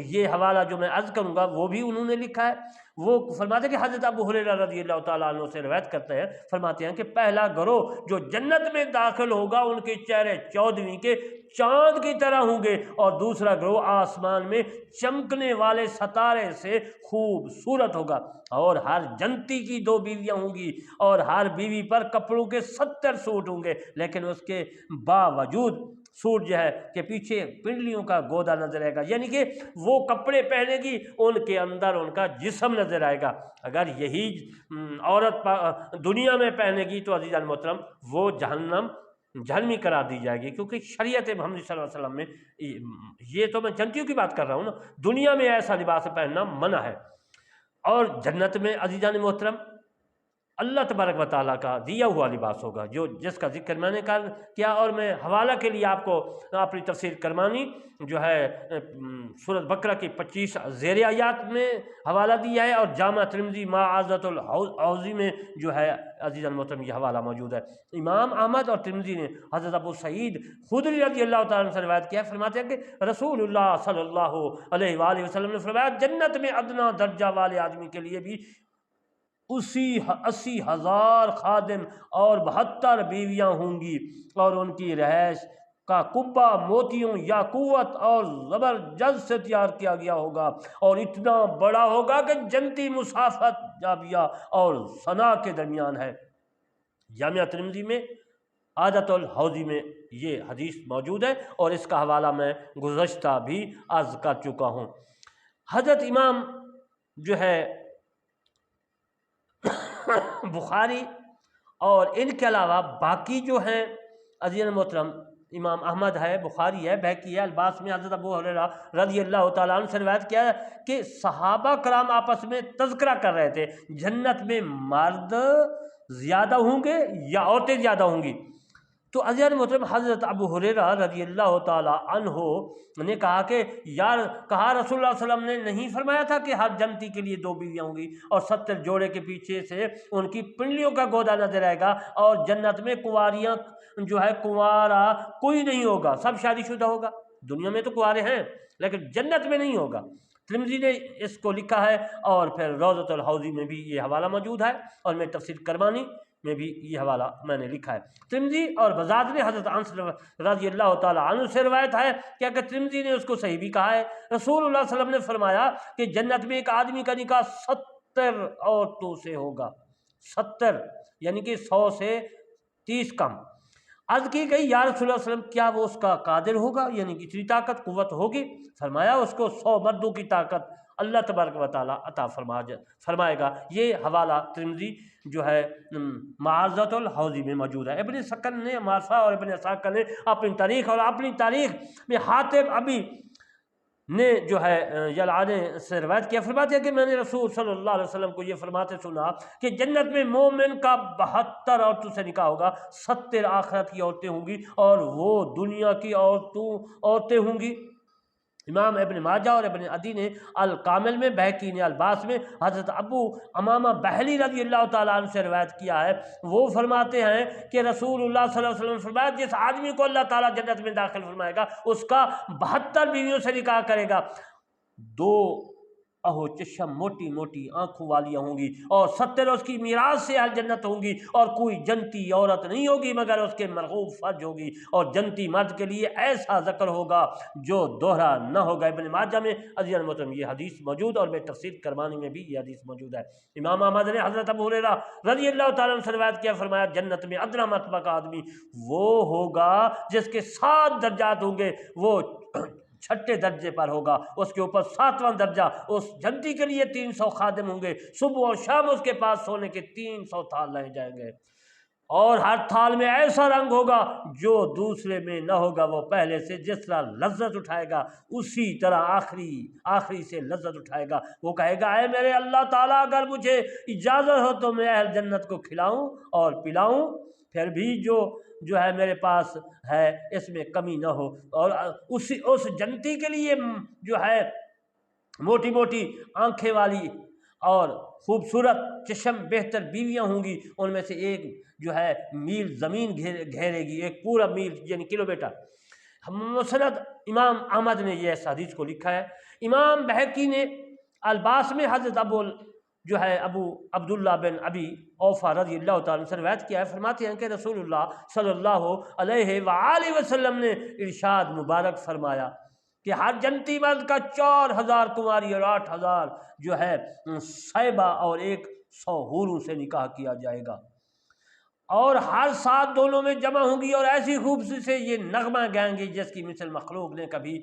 یہ حوالہ جو میں عرض کروں گا وہ بھی انہوں نے لکھا ہے۔ وہ فرماتے ہیں کہ حضرت ابو ہریرہ رضی اللہ تعالیٰ عنہ سے روایت کرتے ہیں، فرماتے ہیں کہ پہلا گروہ جو جنت میں داخل ہوگا ان کے چہرے 14ویں کے چاند کی طرح ہوں گے، اور دوسرا گروہ آسمان میں چمکنے والے ستارے سے خوبصورت ہوگا، اور ہر جنتی کی 2 بیویاں ہوں گی، اور ہر بیوی پر کپڑوں کے 70 سوٹ ہوں گے، لیکن اس کے باوجود سوٹ جو ہے کہ پیچھے پنڈلیوں کا گودا نظر آئے گا، یعنی کہ وہ کپڑے پہنے گی ان کے اندر ان کا جسم نظر آئے گا۔ اگر یہی عورت دنیا میں پہنے گی تو عزیزان محترم وہ جہنمی قرار دی جائے گی، کیونکہ شریعت محمد صلی اللہ علیہ وسلم میں یہ تو میں جنتیوں کی بات کر رہا ہوں نا، دنیا میں ایسا لباس پہننا منع ہے۔ اور جنت میں عزیزان محترم اللہ تبارک و تعالیٰ کا دیا ہوا لباس ہوگا، جس کا ذکر میں نے کیا، اور میں حوالہ کے لیے آپ کو اپنی تفسیر کرمانی جو ہے سورۃ بقرہ کی 25 زیر آیات میں حوالہ دیا ہے، اور جامع ترمذی معاذۃ الحوضی میں جو ہے عزیزان محترم یہ حوالہ موجود ہے۔ امام احمد اور ترمذی نے حضرت ابو سعید خدری رضی اللہ تعالیٰ عنہ سے روایت کیا ہے، فرماتے ہیں کہ رسول اللہ صلی اللہ علیہ وآلہ وسلم نے فرمایا جنت میں ادنا درجہ والے آدمی کے لیے بھی 80,000 خادم اور 72 بیویاں ہوں گی، اور ان کی رہائش کا قبہ موتیوں یا قوت اور زبرجد سے تیار کیا گیا ہوگا، اور اتنا بڑا ہوگا کہ جنتی مسافت جابیہ اور ثنا کے درمیان ہے۔ جامعہ ترمذی میں عادت الحوضی میں یہ حدیث موجود ہے، اور اس کا حوالہ میں گزشتہ بھی عرض کر چکا ہوں۔ حضرت امام جو ہے بخاری اور ان کے علاوہ باقی جو ہیں عزیزان محترم امام احمد ہے، بخاری ہے، بہقی ہے، الباس میں حضرت ابو ہریرہ رضی اللہ تعالیٰ عنہ سے روایت کیا ہے کہ صحابہ کرام آپس میں تذکرہ کر رہے تھے جنت میں مرد زیادہ ہوں گے یا عورتیں زیادہ ہوں گی، تو عزیزان محترم حضرت ابو ہریرہ رضی اللہ تعالیٰ عنہ نے کہا کہ رسول اللہ صلی اللہ علیہ وسلم نے نہیں فرمایا تھا کہ ہر جنتی کے لیے 2 بیویاں ہوں گی، اور 70 جوڑے کے پیچھے سے ان کی پنڈلیوں کا گودا نظر آئے گا، اور جنت میں کنواریاں جو ہے کنوارا کوئی نہیں ہوگا، سب شادی شدہ ہوگا۔ دنیا میں تو کنوارے ہیں لیکن جنت میں نہیں ہوگا۔ ترمذی نے اس کو لکھا ہے، اور پھر روضۃ الحوضی میں بھی یہ حوالہ موجود ہے، اور میں تفسیر کرمانی میں بھی یہ حوالہ میں نے لکھا ہے۔ ترمذی اور بزاد نے حضرت انس رضی اللہ تعالیٰ عنہ سے روایت ہے کہ اگر ترمذی نے اس کو صحیح بھی کہا ہے، رسول اللہ صلی اللہ علیہ وسلم نے فرمایا کہ جنت میں ایک آدمی کا نکاح 70 عورتوں سے ہوگا، 70 یعنی کہ 100 سے 30 کم۔ عرض کی گئی یا رسول اللہ صلی اللہ علیہ وسلم کیا وہ اس کا قادر ہوگا، یعنی کہ اتنی طاقت قوت ہوگی؟ فرمایا اس کو 100 مردوں کی طاقت اللہ تبارک و تعالیٰ عطا فرمائے گا۔ یہ حوالہ ترمذی جو ہے معاذۃ الحوضی میں موجود ہے۔ ابن سکن نے مارفہ اور ابن اسحاق نے اپنی تاریخ میں حاتب ابی نے جو ہے یلعانے سے روایت کیا، فرماتے ہیں کہ میں نے رسول صلی اللہ علیہ وسلم کو یہ فرماتے سنا کہ جنت میں مومن کا 72 عورتوں سے نکاح ہوگا، 70 آخرت کی عورتیں ہوں گی اور وہ دنیا کی عورتیں ہوں گی۔ امام ابن ماجہ اور ابن عدی نے الکامل میں، بہقی نے الباس میں حضرت ابو امامہ بہلی رضی اللہ تعالیٰ عنہ سے روایت کیا ہے، وہ فرماتے ہیں کہ رسول اللہ صلی اللہ علیہ وسلم فرمایا جس آدمی کو اللہ تعالیٰ جنت میں داخل فرمائے گا اس کا 72 بیویوں سے نکاح کرے گا، 2 اہو چشم موٹی موٹی آنکھوں والیاں ہوں گی، اور 70 اس کی میراث سے اہل جنت ہوں گی، اور کوئی جنتی عورت نہیں ہوگی مگر اس کے مرغوب فرج ہوگی، اور جنتی مرد کے لیے ایسا ذکر ہوگا جو دوہرا نہ ہوگا۔ ابن ماجہ میں عزیزان محترم یہ حدیث موجود، اور میں تفسیر کرمانی میں بھی یہ حدیث موجود ہے۔ امام احمد نے حضرت ابو ہریرہ رضی اللہ تعالیٰ عنہ سے روایت کیا، فرمایا جنت میں ادنا مرتبہ کا آدمی وہ ہوگا جس کے 7 درجات ہوں گے، وہ 6 درجے پر ہوگا، اس کے اوپر 7واں درجہ، اس جنتی کے لیے 300 خادم ہوں گے، صبح اور شام اس کے پاس سونے کے 300 تھال لائے جائیں گے، اور ہر تھال میں ایسا رنگ ہوگا جو دوسرے میں نہ ہوگا، وہ پہلے سے جس طرح لذت اٹھائے گا اسی طرح آخری سے لذت اٹھائے گا۔ وہ کہے گا اے میرے اللہ تعالیٰ اگر مجھے اجازت ہو تو میں اہل جنت کو کھلاؤں اور پلاؤں، پھر بھی جو ہے میرے پاس ہے اس میں کمی نہ ہو، اور اس جنتی کے لیے جو ہے موٹی موٹی آنکھیں والی اور خوبصورت چشم بہتر بیویاں ہوں گی، ان میں سے ایک جو ہے میل زمین گھیرے گی، ایک پورا میل یعنی کلومیٹر۔ مسند امام احمد نے یہ اس حدیث کو لکھا ہے۔ امام بہقی نے الباس میں حضرت ابو عبداللہ بن ابی اوفا رضی اللہ تعالیٰ عنہ سے روایت کیا ہے، فرماتے ہیں کہ رسول اللہ صلی اللہ علیہ وآلہ وسلم نے ارشاد مبارک فرمایا کہ ہر جنتی مرد کا 4000 کنواری اور 8000 جو ہے صیبہ اور 100 حوروں سے نکاح کیا جائے گا۔ اور ہر ساتھ دونوں میں جمع ہوں گی اور ایسی خوبصورتی سے یہ نغمہ گائیں گی جس کی مثل مخلوق نے کبھی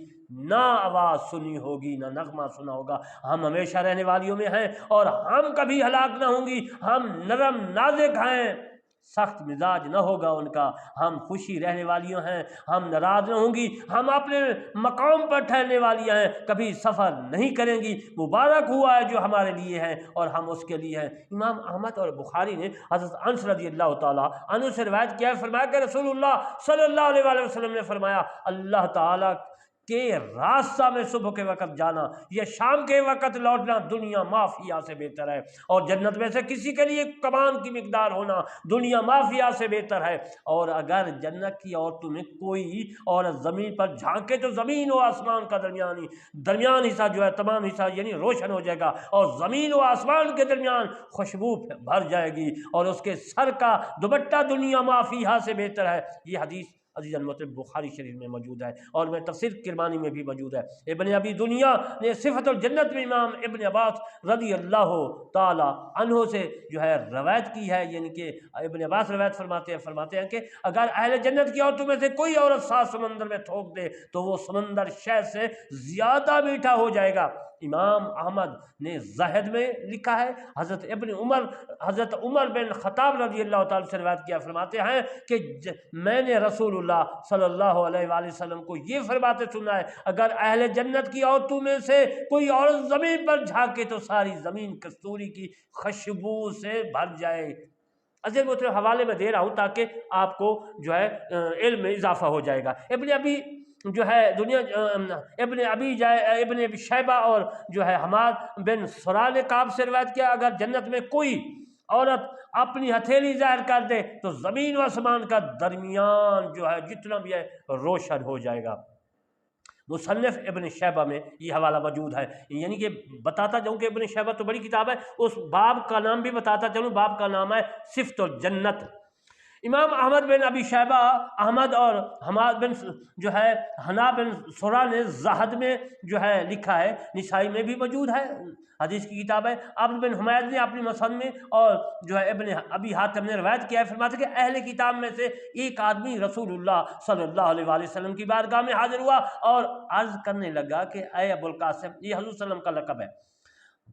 نہ آواز سنی ہوگی نہ نغمہ سنا ہوگا۔ ہم ہمیشہ رہنے والیوں میں ہیں اور ہم کبھی ہلاک نہ ہوں گی۔ ہم نرم نازک ہیں، سخت مزاج نہ ہوگا ان کا۔ ہم خوشی رہنے والیوں ہیں، ہم ناراض نہ ہوں گی۔ ہم اپنے مقام پر ٹھہرنے والیاں ہیں، کبھی سفر نہیں کریں گی۔ مبارک ہوا ہے جو ہمارے لیے ہے اور ہم اس کے لیے ہیں۔ امام احمد اور بخاری نے حضرت انس رضی اللہ تعالیٰ عنہ سے روایت کیا ہے، فرمایا کہ رسول اللہ صلی اللہ علیہ وآلہ وسلم نے فرمایا، اللہ تعالیٰ کہ راستہ میں صبح کے وقت جانا یا شام کے وقت لوٹنا دنیا مافیا سے بہتر ہے، اور جنت میں سے کسی کے لیے کمان کی مقدار ہونا دنیا مافیا سے بہتر ہے۔ اور اگر جنت کی عورتوں میں کوئی عورت زمین پر جھانکے تو زمین و آسمان کا درمیان حصہ جو ہے تمام حصہ یعنی روشن ہو جائے گا، اور زمین و آسمان کے درمیان خوشبو بھر جائے گی، اور اس کے سر کا دوپٹہ دنیا مافیا سے بہتر ہے۔ یہ حدیث عزیز المطلب بخاری شریف میں موجود ہے، اور میں تفسیر کرمانی میں بھی موجود ہے۔ ابن ابی دنیا نے صفت الجنت میں امام ابن عباس رضی اللہ تعالی عنہ سے جو ہے روایت کی ہے، یعنی کہ ابن عباس روایت فرماتے ہیں کہ اگر اہل جنت کی عورتوں میں سے کوئی عورت 7 سمندر میں تھوک دے تو وہ سمندر شہد سے زیادہ میٹھا ہو جائے گا۔ امام احمد نے زہد میں لکھا ہے، حضرت عمر بن خطاب رضی اللہ تعالی سے روایت کیا، فرماتے ہیں کہ میں نے رسول اللہ صلی اللہ علیہ وآلہ وسلم کو یہ فرماتے سنا ہے، اگر اہل جنت کی عورتوں میں سے کوئی عورت زمین پر جھانکے تو ساری زمین کستوری کی خوشبو سے بھر جائے۔ عزیز مطلب حوالے میں دے رہا ہوں تاکہ آپ کو جو ہے علم میں اضافہ ہو جائے گا۔ ابن ابی شیبہ اور جو ہے حماد بن سرا نے کعب سے روایت کیا، اگر جنت میں کوئی عورت اپنی ہتھیلی ظاہر کر دے تو زمین و آسمان کا درمیان جو ہے جتنا بھی ہے روشن ہو جائے گا۔ مصنف ابن شیبہ میں یہ حوالہ موجود ہے، یعنی کہ بتاتا جاؤں کہ ابن شیبہ تو بڑی کتاب ہے، اس باب کا نام بھی بتاتا چلوں، باب کا نام ہے صفت الجنت۔ امام احمد بن ابی شیبہ احمد اور حماد بن جو ہے حنا بن سرا نے زہد میں جو ہے لکھا ہے، نسائی میں بھی موجود ہے، حدیث کی کتاب ہے۔ عبد بن حمید نے اپنی مسند میں اور جو ہے ابن ابی حاتم نے روایت کیا ہے، فرماتے کہ اہل کتاب میں سے ایک آدمی رسول اللہ صلی اللہ علیہ وآلہ وسلم کی بارگاہ میں حاضر ہوا اور عرض کرنے لگا کہ اے ابو القاسم، یہ حضور صلی اللہ علیہ وسلم کا لقب ہے،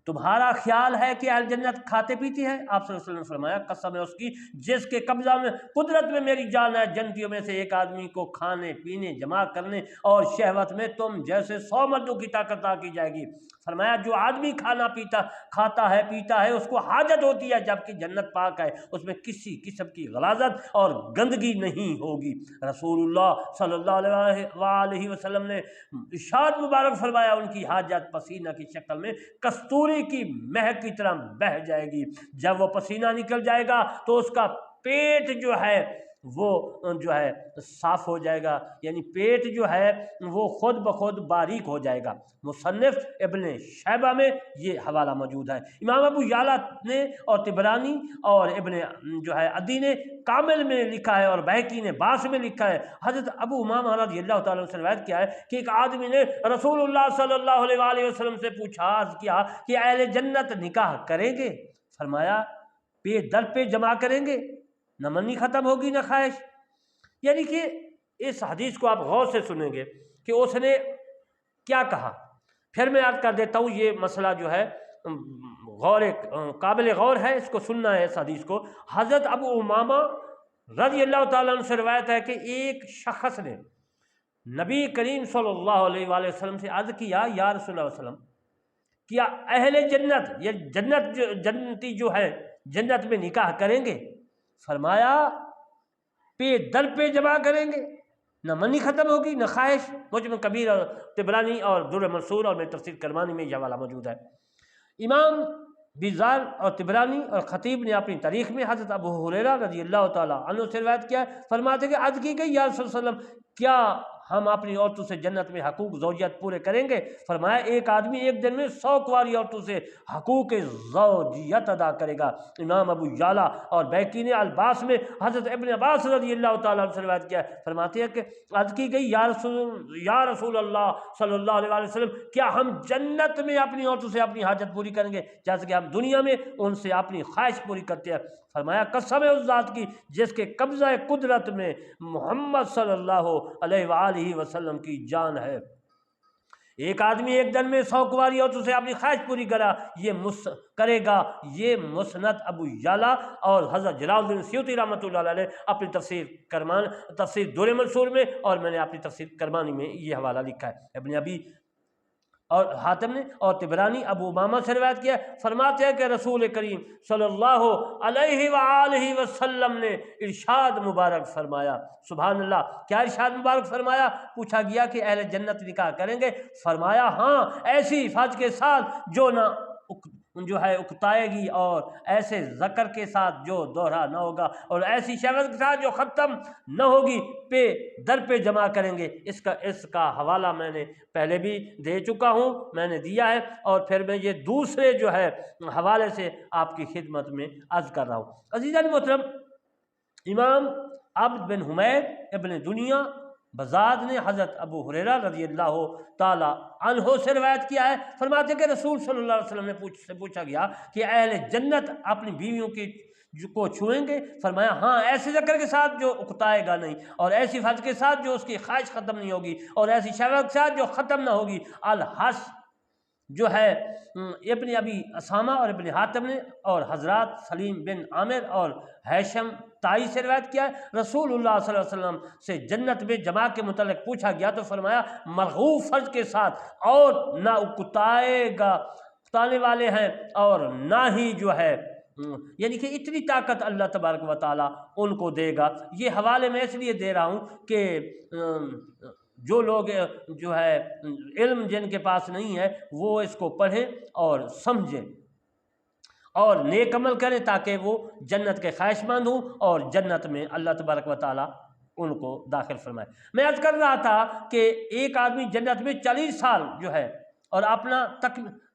تمہارا خیال ہے کہ اہل جنت کھاتے پیتے ہیں؟ آپ صلی اللہ علیہ وسلم نے فرمایا، قسم ہے اس کی جس کے قبضہ میں قدرت میں میری جان ہے، جنتیوں میں سے ایک آدمی کو کھانے پینے جمع کرنے اور شہوت میں تم جیسے 100 مردوں کی طاقت عطا کی جائے گی۔ فرمایا جو آدمی کھاتا ہے پیتا ہے اس کو حاجت ہوتی ہے، جبکہ جنت پاک ہے، اس میں کسی قسم کی غلاظت اور گندگی نہیں ہوگی۔ رسول اللہ صلی اللہ علیہ وسلم نے ارشاد مبارک فرمایا، ان کی حاجت پسینہ کی شکل میں کستوری کی مہک کی طرح بہہ جائے گی۔ جب وہ پسینہ نکل جائے گا تو اس کا پیٹ جو ہے وہ جو ہے صاف ہو جائے گا، یعنی پیٹ جو ہے وہ خود بخود باریک ہو جائے گا۔ مصنف ابن شیبہ میں یہ حوالہ موجود ہے۔ امام ابو یعلا نے اور طبرانی اور ابن جو ہے عدی نے کامل میں لکھا ہے، اور بہقی نے باس میں لکھا ہے، حضرت ابو امامہ رضی اللہ تعالیٰ عنہ سے روایت کیا ہے کہ ایک آدمی نے رسول اللہ صلی اللہ علیہ وآلہ وسلم سے پوچھا، عرض کیا کہ اہل جنت نکاح کریں گے؟ فرمایا پہ در پہ جمع کریں گے، نہ منی ختم ہوگی نہ خواہش۔ یعنی کہ اس حدیث کو آپ غور سے سنیں گے کہ اس نے کیا کہا۔ پھر میں عرض کر دیتا ہوں، یہ مسئلہ جو ہے قابل غور ہے، اس کو سننا ہے اس حدیث کو۔ حضرت ابو امامہ رضی اللہ تعالیٰ عنہ سے روایت ہے کہ ایک شخص نے نبی کریم صلی اللہ علیہ وآلہ وسلم سے عرض کیا، یا رسول اللہ علیہ وسلم، کیا اہل جنت یا جنتی جو ہے جنت میں نکاح کریں گے؟ فرمایا پہ در پہ جمع کریں گے، نہ منی ختم ہوگی نہ خواہش۔ مجمع کبیر اور طبرانی اور در منصور اور میں تفسیر کرمانی میں یہ حوالہ موجود ہے۔ امام بیزار اور طبرانی اور خطیب نے اپنی تاریخ میں حضرت ابو ہریرہ رضی اللہ تعالیٰ عنہ سے روایت کیا ہے، فرماتے کہ عرض کی گئی، یا رسول اللہ علیہ وسلم، کیا ہم اپنی عورتوں سے جنت میں حقوق زوجیت پورے کریں گے؟ فرمایا ایک آدمی ایک دن میں 100 کنواری عورتوں سے حقوق زوجیت ادا کرے گا۔ امام ابو یعلا اور بہقی نے الباس میں حضرت ابن عباس رضی اللہ تعالیٰ عنہ سے روایت کیا ہے، فرماتے ہیں کہ عرض کی گئی، یا رسول اللہ صلی اللہ علیہ وآلہ وسلم، کیا ہم جنت میں اپنی عورتوں سے اپنی حاجت پوری کریں گے جیسے کہ ہم دنیا میں ان سے اپنی خواہش پوری کرتے ہیں؟ فرمایا قسم ہے اس ذات کی جس کے قبضہ قدرت میں محمد صلی اللہ علیہ وآلہ وسلم کی جان ہے، ایک آدمی ایک دن میں 100 کنواری عورتوں سے اپنی خواہش پوری کرے گا، یہ مسند ابو یعلا اور حضرت جلال الدین سیوطی رحمۃ اللہ علیہ اپنی تفسیر دور منصور میں، اور میں نے اپنی تفسیر کرمانی میں یہ حوالہ لکھا ہے۔ ابن ابی اور حاتم نے اور طبرانی ابو امامہ سے روایت کیا، فرماتے ہیں کہ رسول کریم صلی اللہ علیہ وآلہ وسلم نے ارشاد مبارک فرمایا، سبحان اللہ، کیا ارشاد مبارک فرمایا؟ پوچھا گیا کہ اہل جنت نکاح کریں گے؟ فرمایا ہاں، ایسی فج کے ساتھ جو ہے اکتائے گی، اور ایسے ذکر کے ساتھ جو دوہرا نہ ہوگا، اور ایسی شہوت کے ساتھ جو ختم نہ ہوگی، در پہ جمع کریں گے۔ اس کا حوالہ میں نے پہلے بھی دے چکا ہوں، میں نے دیا ہے، اور پھر میں یہ دوسرے جو ہے حوالے سے آپ کی خدمت میں عرض کر رہا ہوں۔ عزیزان محترم، امام عبد بن حمید ابن دنیا بزاد نے حضرت ابو ہریرہ رضی اللہ تعالی عنہ سے روایت کیا ہے، فرماتے کہ رسول صلی اللہ علیہ وسلم نے پوچھا گیا کہ اہل جنت اپنی بیویوں کو چھوئیں گے؟ فرمایا ہاں، ایسے ذکر کے ساتھ جو اکتائے گا نہیں، اور ایسی فرض کے ساتھ جو اس کی خواہش ختم نہیں ہوگی، اور ایسی شہوت کے ساتھ جو ختم نہ ہوگی۔ الحس جو ہے ابن ابی اسامہ اور ابن حاتم نے اور حضرات سلیم بن عامر اور ہیشم تائی سے روایت کیا ہے، رسول اللہ صلی اللہ علیہ وسلم سے جنت میں جماع کے متعلق پوچھا گیا تو فرمایا مرغوب فرض کے ساتھ، اور نہ اکتانے والے ہیں، اور نہ ہی جو ہے یعنی کہ اتنی طاقت اللہ تبارک و تعالیٰ ان کو دے گا۔ یہ حوالے میں اس لیے دے رہا ہوں کہ جو لوگ جو ہے علم جن کے پاس نہیں ہے وہ اس کو پڑھیں اور سمجھیں اور نیک عمل کریں، تاکہ وہ جنت کے خواہش مند ہوں اور جنت میں اللہ تبارک و تعالیٰ ان کو داخل فرمائے۔ میں عرض کر رہا تھا کہ ایک آدمی جنت میں 40 سال جو ہے اور اپنا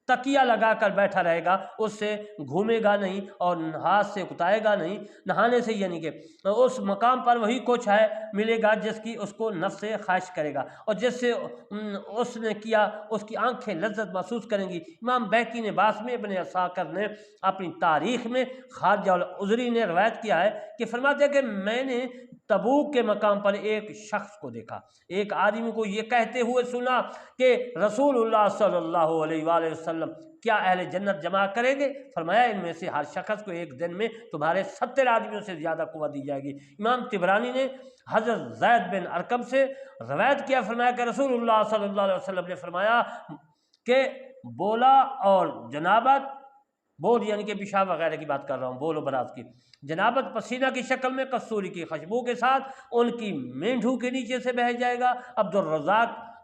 تکیہ لگا کر بیٹھا رہے گا، اس سے گھومے گا نہیں اور ہاتھ سے اکتائے گا نہیں، نہانے سے، یعنی کہ اس مقام پر وہی کچھ ہے ملے گا جس کی اس کو نفس سے خواہش کرے گا، اور جس سے اس نے کیا اس کی آنکھیں لذت محسوس کریں گی۔ امام بیہقی نے باس میں ابن عساکر نے اپنی تاریخ میں خارجہ العذری نے روایت کیا ہے کہ فرماتے ہیں کہ میں نے تبوک کے مقام پر ایک شخص کو دیکھا، ایک آدمی کو یہ کہتے ہوئے سنا کہ رسول اللہ صلی اللہ علیہ وآلہ وسلم کیا اہل جنت جمع کریں گے؟ فرمایا ان میں سے ہر شخص کو ایک دن میں تمہارے 70 آدمیوں سے زیادہ قوت دی جائے گی۔ امام طبرانی نے حضرت زید بن ارقم سے روایت کیا، فرمایا کہ رسول اللہ صلی اللہ علیہ وسلم نے فرمایا کہ بولا اور جنابت، بول یعنی کہ پیشاب وغیرہ کی بات کر رہا ہوں، بول و براز کی، جنابت پسینہ کی شکل میں کستوری کی خوشبو کے ساتھ ان کی مینڈھو کے نیچے سے بہہ جائے گا۔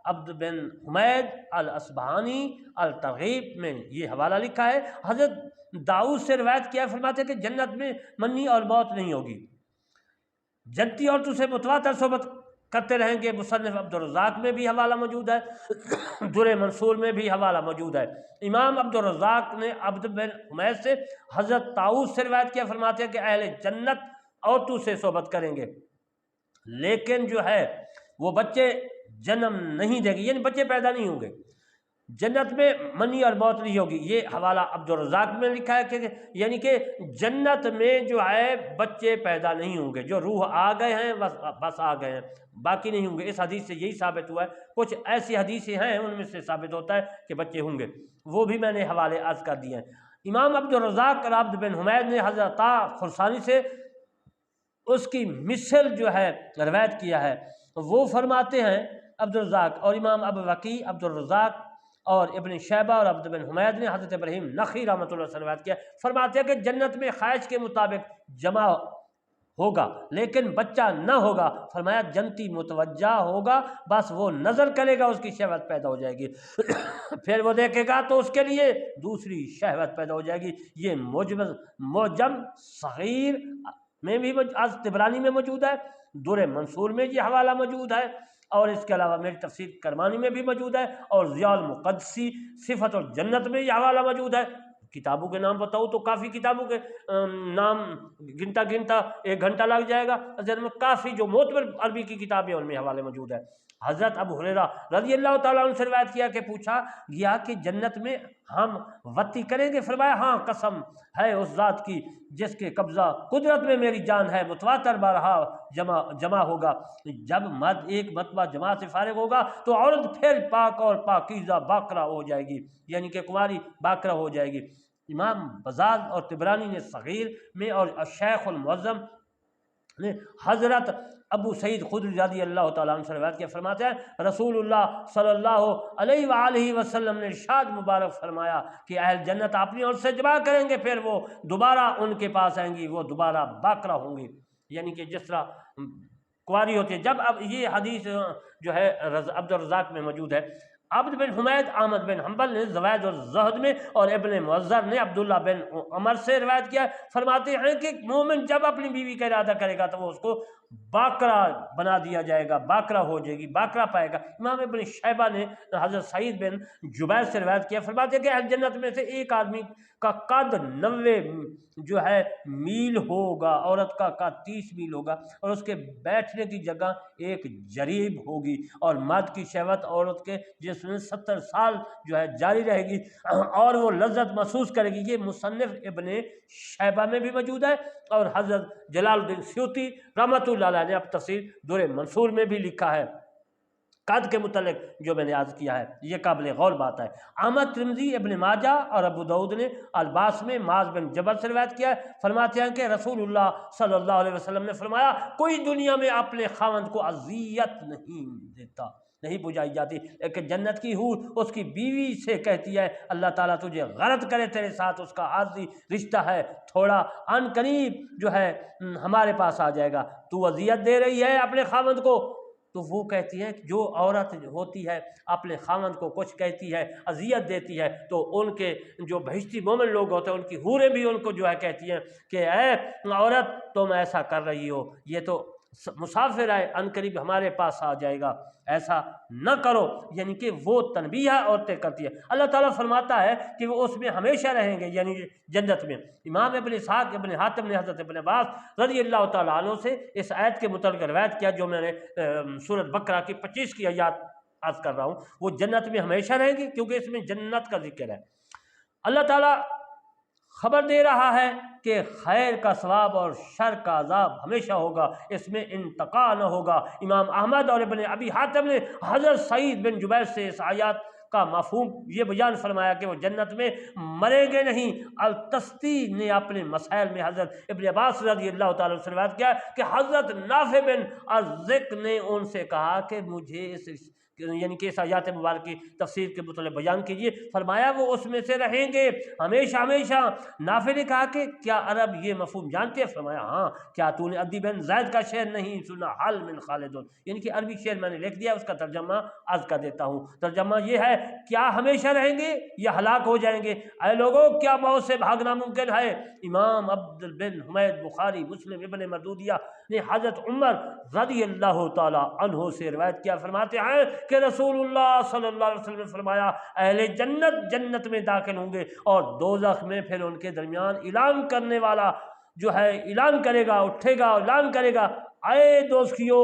عبد بن حمید الاصبہانی الترغیب میں یہ حوالہ لکھا ہے۔ حضرت داؤد سے روایت کیا، فرماتے ہیں کہ جنت میں منی اور موت نہیں ہوگی، جنتی عورتوں سے متواتر صحبت کرتے رہیں گے۔ مصنف عبدالرزاق میں بھی حوالہ موجود ہے، در منصور میں بھی حوالہ موجود ہے۔ امام عبدالرزاق نے عبد بن حمید سے حضرت طاؤس سے روایت کیا، فرماتے ہیں کہ اہل جنت عورتوں سے صحبت کریں گے، لیکن جو ہے وہ بچے جنم نہیں دے گی، یعنی بچے پیدا نہیں ہوں گے، جنت میں منی اور موت نہیں ہوگی۔ یہ حوالہ عبدالرزاق میں لکھا ہے کہ یعنی کہ جنت میں جو ہے بچے پیدا نہیں ہوں گے، جو روح آ گئے ہیں بس آ گئے ہیں، باقی نہیں ہوں گے۔ اس حدیث سے یہی ثابت ہوا ہے، کچھ ایسی حدیثیں ہیں ان میں سے ثابت ہوتا ہے کہ بچے ہوں گے، وہ بھی میں نے حوالے عرض کر دیے ہیں۔ امام عبدالرزاق اور عبد بن حمید نے حضرت خرسانی سے اس کی مثل جو ہے روایت کیا ہے، وہ فرماتے ہیں عبدالرزاق اور امام ابو وقی عبدالرزاق اور ابن شیبہ اور عبد بن حمید نے حضرت ابراہیم نخعی رحمۃ اللہ سے روایت کیا، فرماتے ہیں کہ جنت میں خواہش کے مطابق جمع ہوگا لیکن بچہ نہ ہوگا۔ فرمایا جنتی متوجہ ہوگا، بس وہ نظر کرے گا اس کی شہوت پیدا ہو جائے گی، پھر وہ دیکھے گا تو اس کے لیے دوسری شہوت پیدا ہو جائے گی۔ یہ معجم صغیر میں بھی طبرانی میں موجود ہے، در منصور میں یہ حوالہ موجود ہے، اور اس کے علاوہ میری تفسیر کرمانی میں بھی موجود ہے، اور ضیاء المقدسی صفت الجنت میں یہ حوالہ موجود ہے۔ کتابوں کے نام بتاؤں تو کافی کتابوں کے نام گنتا 1 گھنٹہ لگ جائے گا، اصل میں کافی جو معتبر عربی کی کتابیں ان میں حوالے موجود ہے۔ حضرت ابو ہریرہ رضی اللہ تعالیٰ عنہ سے روایت کیا کہ پوچھا گیا کہ جنت میں ہم وتی کریں گے؟ فرمایا ہاں، قسم ہے اس ذات کی جس کے قبضہ قدرت میں میری جان ہے، متواتر بارہا جمع ہوگا، جب مرد ایک مرتبہ جماعت سے فارغ ہوگا تو عورت پھر پاک اور پاکیزہ باقرہ ہو جائے گی، یعنی کہ کماری باقرہ ہو جائے گی۔ امام بزاز اور طبرانی نے صغیر میں اور شیخ المعظم نے حضرت ابو سعید خدری رضی اللہ تعالیٰ عنہ سے روایت کیا، فرماتے ہیں رسول اللہ صلی اللہ علیہ وآلہ وسلم نے ارشاد مبارک فرمایا کہ اہل جنت اپنی اور سے جمع کریں گے، پھر وہ دوبارہ ان کے پاس آئیں گی، وہ دوبارہ باقرہ ہوں گے، یعنی کہ جس طرح کنواری ہوتی ہے۔ جب اب یہ حدیث جو ہے عبد الرزاق میں موجود ہے، عبد بن حمید احمد بن حنبل نے زوائد الزہد میں اور ابن معذر نے عبداللہ بن عمر سے روایت کیا، فرماتے ہیں کہ مومن جب اپنی بیوی کا ارادہ کرے گا تو وہ اس کو باقرہ بنا دیا جائے گا، باقرہ ہو جائے گی، باقرہ پائے گا۔ امام ابن شیبہ نے حضرت سعید بن جبیر سے روایت کیا، فرماتے ہیں کہ اہل جنت میں سے ایک آدمی کا قد 90 جو ہے میل ہوگا، عورت کا قد 30 میل ہوگا، اور اس کے بیٹھنے کی جگہ ایک جریب ہوگی، اور مرد کی شہوت عورت کے جس میں 70 سال جو ہے جاری رہے گی اور وہ لذت محسوس کرے گی۔ یہ مصنف ابن شیبہ میں بھی موجود ہے، اور حضرت جلال الدین سیوطی رحمۃ اللہ علیہ نے اب تفسیر در منصور میں بھی لکھا ہے قد کے متعلق جو میں نے عرض کیا ہے، یہ قابل غور بات ہے۔ احمد ترمذی، ابن ماجہ اور ابو داؤد نے الباس میں معاذ بن جبل سے روایت کیا ہے، فرماتے ہیں کہ رسول اللہ صلی اللہ علیہ وسلم نے فرمایا کوئی دنیا میں اپنے خاوند کو اذیت نہیں دیتا، نہیں بجھائی جاتی، لیکن جنت کی حور اس کی بیوی سے کہتی ہے اللہ تعالیٰ تجھے غرض کرے، تیرے ساتھ اس کا عارضی رشتہ ہے، تھوڑا ان قریب جو ہے ہمارے پاس آ جائے گا، تو اذیت دے رہی ہے اپنے خاوند کو۔ تو وہ کہتی ہے کہ جو عورت ہوتی ہے اپنے خاوند کو کچھ کہتی ہے، اذیت دیتی ہے، تو ان کے جو بہشتی مومن لوگ ہوتے ہیں ان کی حوریں بھی ان کو جو ہے کہتی ہیں کہ اے عورت تم ایسا کر رہی ہو، یہ تو مسافر ہے، ان قریب ہمارے پاس آ جائے گا، ایسا نہ کرو، یعنی کہ وہ تنبیہ عورتیں کرتی ہے۔ اللہ تعالیٰ فرماتا ہے کہ وہ اس میں ہمیشہ رہیں گے، یعنی جنت میں۔ امام ابن اسحاق ابن حاتم نے حضرت ابن عباس رضی اللہ تعالیٰ عنہ سے اس آیت کے متعلق روایت کیا جو میں نے سورۃ بقرہ کی 25 کی آیات عرض کر رہا ہوں، وہ جنت میں ہمیشہ رہیں گی کیونکہ اس میں جنت کا ذکر ہے۔ اللہ تعالیٰ خبر دے رہا ہے کہ خیر کا ثواب اور شر کا عذاب ہمیشہ ہوگا، اس میں انتقال نہ ہوگا۔ امام احمد اور ابن ابی حاتم نے حضرت سعید بن جبیر سے اس آیات کا مفہوم یہ بیان فرمایا کہ وہ جنت میں مریں گے نہیں۔ التستی نے اپنے مسائل میں حضرت ابن عباس رضی اللہ تعالیٰ عنہ سے روایت کیا کہ حضرت نافع بن ارزق نے ان سے کہا کہ مجھے یعنی کہ اس آیات مبارک کی تفسیر کے متعلق بیان کیجیے، فرمایا وہ اس میں سے رہیں گے ہمیشہ ہمیشہ۔ نافع نے کہا کہ کیا عرب یہ مفہوم جانتے ہیں؟ فرمایا ہاں، کیا تو نے عدی بن زید کا شعر نہیں سنا، حل من خالدون، یعنی کہ عربی شعر میں نے لکھ دیا، اس کا ترجمہ عرض کر دیتا ہوں۔ ترجمہ یہ ہے کیا ہمیشہ رہیں گے یا ہلاک ہو جائیں گے؟ اے لوگوں کیا موت سے بھاگنا ممکن ہے؟ امام عبد بن حمید بخاری مسلم ابن مردودیہ نے حضرت عمر رضی اللہ تعالیٰ عنہ سے روایت کیا، فرماتے ہیں کہ رسول اللہ صلی اللہ علیہ وسلم نے فرمایا اہل جنت جنت میں داخل ہوں گے اور دوزخ میں پھر ان کے درمیان اعلان کرنے والا جو ہے اعلان کرے گا، اٹھے گا، اعلان کرے گا اے دوزخیو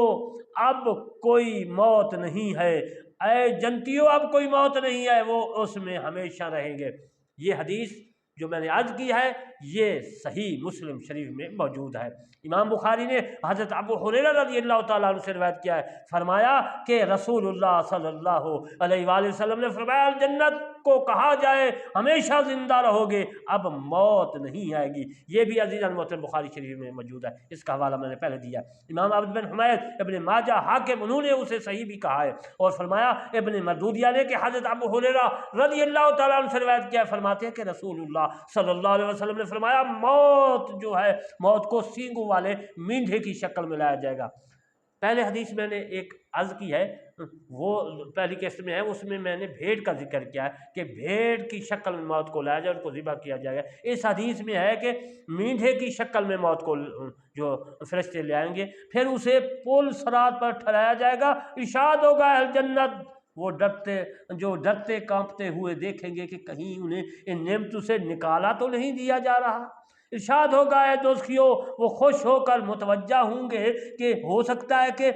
اب کوئی موت نہیں ہے، اے جنتیو اب کوئی موت نہیں ہے، وہ اس میں ہمیشہ رہیں گے۔ یہ حدیث جو میں نے عرض کی ہے یہ صحیح مسلم شریف میں موجود ہے۔ امام بخاری نے حضرت ابو ہریرہ رضی اللہ تعالیٰ عنہ سے روایت کیا ہے، فرمایا کہ رسول اللہ صلی اللہ علیہ وآلہ وسلم نے فرمایا جنت کو کہا جائے ہمیشہ زندہ رہو گے، اب موت نہیں آئے گی۔ یہ بھی عزیزان محترم بخاری شریف میں موجود ہے، اس کا حوالہ میں نے پہلے دیا۔ امام عبد بن حمید ابن ماجہ حاکم انہوں نے اسے صحیح بھی کہا ہے، اور فرمایا ابن مردودیہ نے کہ حضرت ابو ہریرہ رضی اللہ تعالیٰ عنہ سے روایت کیا ہے، فرماتے ہیں کہ رسول اللہ صلی اللہ علیہ وسلم نے فرمایا موت جو ہے موت کو سینگوں والے مینڈھے کی شکل میں لایا جائے گا۔ پہلے حدیث میں نے ایک عرض کی ہے، وہ پہلی قسط میں ہے، اس میں نے بھیڑ کا ذکر کیا ہے کہ بھیڑ کی شکل میں موت کو لایا جائے، ان کو ذبح کیا جائے گا۔ اس حدیث میں ہے کہ مینڈھے کی شکل میں موت کو جو فرشتے لے آئیں گے، پھر اسے پل صراط پر ٹھہرایا جائے گا، ارشاد ہوگا اہل جنت وہ ڈرتے کانپتے ہوئے دیکھیں گے کہ کہیں انہیں ان نعمتوں سے نکالا تو نہیں دیا جا رہا۔ ارشاد ہوگا اے دوزخیو وہ خوش ہو کر متوجہ ہوں گے کہ ہو سکتا ہے کہ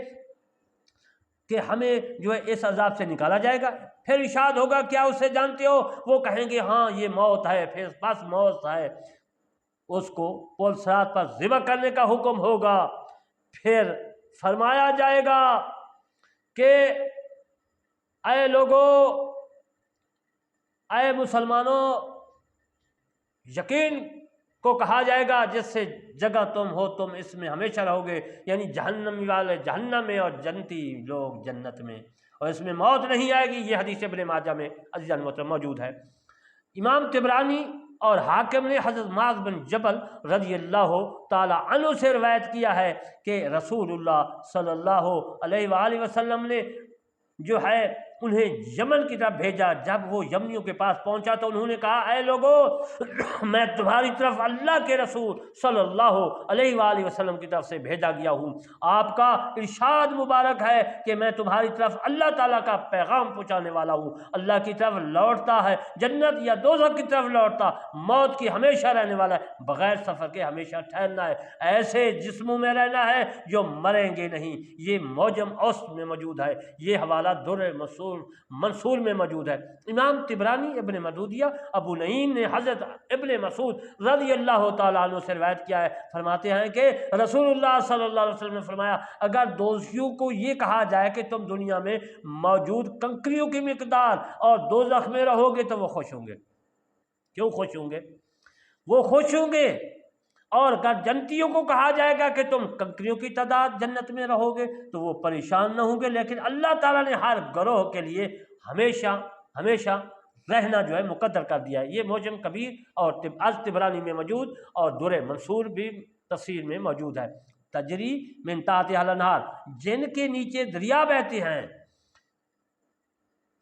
کہ ہمیں جو ہے اس عذاب سے نکالا جائے گا۔ پھر ارشاد ہوگا کیا اسے جانتے ہو؟ وہ کہیں گے ہاں یہ موت ہے، پھر بس موت ہے۔ اس کو پل صراط پر ذبح کرنے کا حکم ہوگا۔ پھر فرمایا جائے گا کہ اے لوگو، اے مسلمانوں، یقین کو کہا جائے گا جس سے جگہ تم ہو تم اس میں ہمیشہ رہو گے، یعنی جہنمی والے جہنم میں اور جنتی لوگ جنت میں، اور اس میں موت نہیں آئے گی۔ یہ حدیث ابن ماجہ میں عزیزان محترم موجود ہے۔ امام طبرانی اور حاکم نے حضرت معاذ بن جبل رضی اللہ تعالی عنہ سے روایت کیا ہے کہ رسول اللہ صلی اللہ علیہ وآلہ وسلم نے جو ہے انہیں یمن کی طرف بھیجا۔ جب وہ یمنیوں کے پاس پہنچا تو انہوں نے کہا اے لوگو، میں تمہاری طرف اللہ کے رسول صلی اللہ علیہ وآلہ وسلم کی طرف سے بھیجا گیا ہوں۔ آپ کا ارشاد مبارک ہے کہ میں تمہاری طرف اللہ تعالیٰ کا پیغام پہنچانے والا ہوں، اللہ کی طرف لوٹتا ہے، جنت یا دوزخ کی طرف لوٹتا، موت کی ہمیشہ رہنے والا ہے، بغیر سفر کے ہمیشہ ٹھہرنا ہے، ایسے جسموں میں رہنا ہے جو مریں گے نہیں۔ یہ موجم اوسط میں موجود ہے، یہ حوالہ در منصور میں موجود ہے۔ امام طبرانی، ابن مردودیہ، ابو نعیم نے حضرت ابن مسعود رضی اللہ تعالیٰ عنہ سے روایت کیا ہے، فرماتے ہیں کہ رسول اللہ صلی اللہ علیہ وسلم نے فرمایا اگر دوزخیوں کو یہ کہا جائے کہ تم دنیا میں موجود کنکریوں کی مقدار اور دوزخ میں رہو گے تو وہ خوش ہوں گے۔ کیوں خوش ہوں گے؟ وہ خوش ہوں گے۔ اور اگر جنتیوں کو کہا جائے گا کہ تم کنکریوں کی تعداد جنت میں رہو گے تو وہ پریشان نہ ہوں گے۔ لیکن اللہ تعالیٰ نے ہر گروہ کے لیے ہمیشہ ہمیشہ رہنا جو ہے مقدر کر دیا ہے۔ یہ معجم کبیر اور از طبرانی میں موجود اور در منصور بھی تفسیر میں موجود ہے۔ تجری من تحتہا الانہار، جن کے نیچے دریا بہتے ہیں،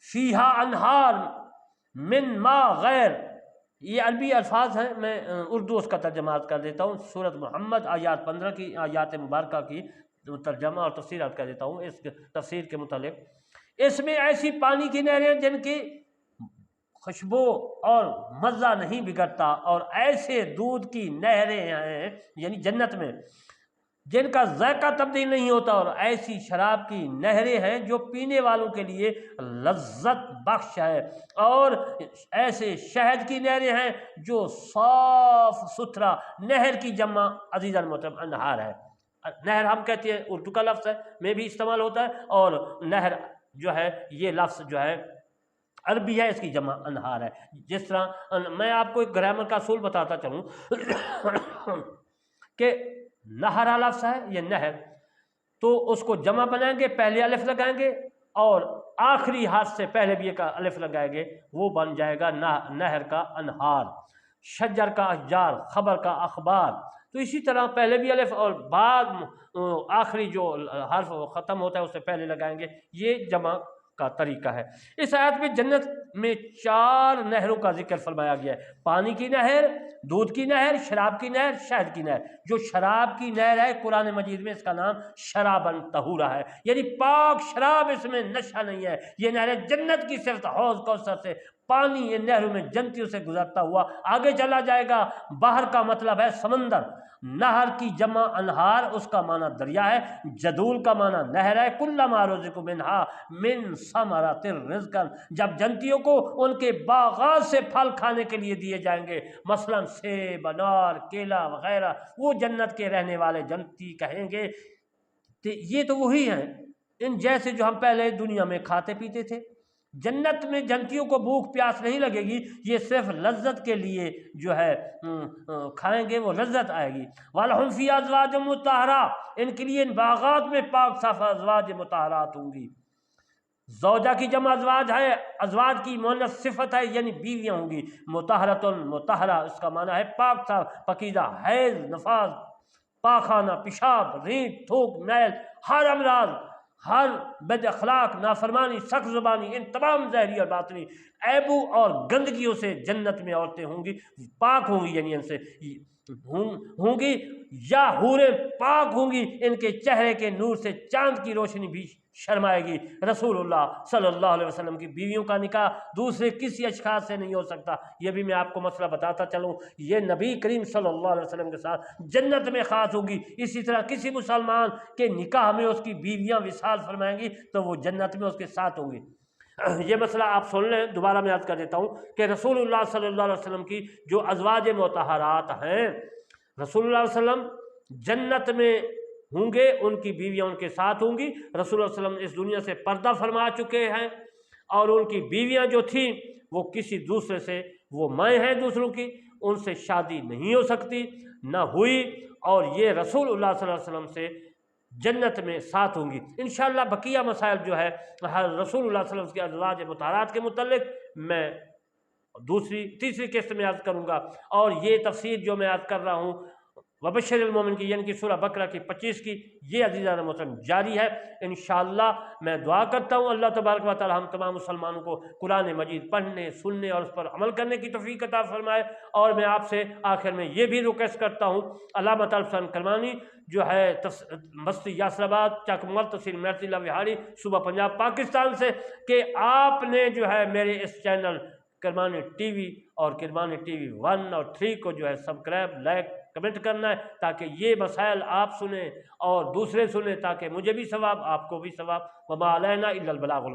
فیہا انہار من ما غیر، یہ عربی الفاظ ہیں، میں اردو اس کا ترجمہ کر دیتا ہوں۔ سورۃ محمد آیات 15 کی آیات مبارکہ کی ترجمہ اور تفسیر کر دیتا ہوں اس تفسیر کے متعلق۔ اس میں ایسی پانی کی نہریں جن کی خوشبو اور مزہ نہیں بگڑتا، اور ایسے دودھ کی نہریں ہیں یعنی جنت میں جن کا ذائقہ تبدیل نہیں ہوتا، اور ایسی شراب کی نہریں ہیں جو پینے والوں کے لیے لذت بخش ہے، اور ایسے شہد کی نہریں ہیں جو صاف ستھرا، نہر کی جمع عزیزان محترم انہار ہے۔ نہر ہم کہتے ہیں اردو کا لفظ ہے، میں بھی استعمال ہوتا ہے، اور نہر جو ہے یہ لفظ جو ہے عربی ہے، اس کی جمع انہار ہے۔ جس طرح میں آپ کو ایک گرامر کا اصول بتاتا چلوں کہ نہرا لفظ ہے یہ نہر، تو اس کو جمع بنائیں گے، پہلے الف لگائیں گے اور آخری ہاتھ سے پہلے بھی ایک الف لگائیں گے، وہ بن جائے گا نہر کا انہار۔ شجر کا اشجار، خبر کا اخبار، تو اسی طرح پہلے بھی الف اور بعد آخری جو حرف ختم ہوتا ہے اس سے پہلے لگائیں گے، یہ جمع کا طریقہ ہے۔ اس آیت میں جنت میں 4 نہروں کا ذکر فرمایا گیا ہے، پانی کی نہر، دودھ کی نہر، شراب کی نہر، شہد کی نہر۔ جو شراب کی نہر ہے قرآن مجید میں اس کا نام شرابن طہورا ہے، یعنی پاک شراب، اس میں نشہ نہیں ہے۔ یہ نہر جنت کی صفت، حوض کوثر سے پانی ان نہروں میں جنتیوں سے گزرتا ہوا آگے چلا جائے گا۔ باہر کا مطلب ہے سمندر، نہر کی جمع انہار، اس کا معنی دریا ہے، جدول کا معنی نہر ہے۔ کلما رزقوا منہا من ثمرۃ رزقا، جب جنتیوں کو ان کے باغات سے پھل کھانے کے لیے دیے جائیں گے، مثلا سیب، انار، کیلا وغیرہ، وہ جنت کے رہنے والے جنتی کہیں گے یہ تو وہی ہیں ان جیسے جو ہم پہلے دنیا میں کھاتے پیتے تھے۔ جنت میں جنتیوں کو بھوک پیاس نہیں لگے گی، یہ صرف لذت کے لیے جو ہے کھائیں گے، وہ لذت آئے گی۔ وَلَهُمْ فِيهَا أَزْوَاجٌ مُطَهَّرَةٌ، ان کے لیے ان باغات میں پاک صاف ازواج مطہرات ہوں گی۔ زوجہ کی جمع ازواج ہے، ازواج کی مؤنث صفت ہے یعنی بیویاں ہوں گی۔ مطہرۃ، مطہرہ، اس کا معنی ہے پاک صاف، پاکیزہ، حیض، نفاس، پاخانہ، پیشاب، رینت، تھوک، میل، ہر امراض، ہر بد اخلاق، نافرمانی، سخت زبانی، ان تمام ظاہری اور باطنی عیبوں اور گندگیوں سے جنت میں عورتیں ہوں گی، پاک ہوں گی، یعنی ان سے ہوں گی، یا حوریں پاک ہوں گی، ان کے چہرے کے نور سے چاند کی روشنی بھی شرمائے گی۔ رسول اللہ صلی اللہ علیہ وسلم کی بیویوں کا نکاح دوسرے کسی اشخاص سے نہیں ہو سکتا۔ یہ بھی میں آپ کو مسئلہ بتاتا چلوں، یہ نبی کریم صلی اللہ علیہ وسلم کے ساتھ جنت میں خاص ہوگی۔ اسی طرح کسی مسلمان کے نکاح میں اس کی بیویاں وصال فرمائیں گی تو وہ جنت میں اس کے ساتھ ہوں گی۔ یہ مسئلہ آپ سن لیں، دوبارہ میں یاد کر دیتا ہوں کہ رسول اللہ صلی اللہ علیہ وسلم کی جو ازواج مطہرات ہیں، رسول اللہ علیہ وسلم جنت میں ہوں گے، ان کی بیویاں ان کے ساتھ ہوں گی۔ رسول اللہ علیہ وسلم اس دنیا سے پردہ فرما چکے ہیں، اور ان کی بیویاں جو تھیں وہ کسی دوسرے سے، وہ مائیں ہیں دوسروں کی، ان سے شادی نہیں ہو سکتی، نہ ہوئی، اور یہ رسول اللہ صلی اللہ علیہ وسلم سے جنت میں ساتھ ہوں گی انشاءاللہ۔ بقیہ مسائل جو ہے رسول اللہ صلی اللہ علیہ وسلم کے ازواج مطہرات کے متعلق میں تیسری قسط میں عرض کروں گا، اور یہ تفسیر جو میں عرض کر رہا ہوں وبشر المومن کی، یعنی کہ سورہ بقرہ کی 25 کی، یہ عزیزان محترم جاری ہے انشاءاللہ۔ میں دعا کرتا ہوں اللہ تبارک و تعالی ہم تمام مسلمانوں کو قرآن مجید پڑھنے، سننے اور اس پر عمل کرنے کی توفیق عطا فرمائے۔ اور میں آپ سے آخر میں یہ بھی ریکویسٹ کرتا ہوں، علامہ طالب حسین کرمانی جو ہے بستی یاسر آباد چکمل تحصیل محرطی ضلع وہاڑی صوبہ پنجاب پاکستان سے، کہ آپ نے جو ہے میرے اس چینل کرمانی ٹی وی اور کرمانی ٹی وی 1 اور 3 کو جو ہے سبسکرائب، لائک، کمنٹ کرنا ہے، تاکہ یہ مسائل آپ سنیں اور دوسرے سنیں، تاکہ مجھے بھی ثواب، آپ کو بھی ثواب۔ وما علینا الا البلاغ۔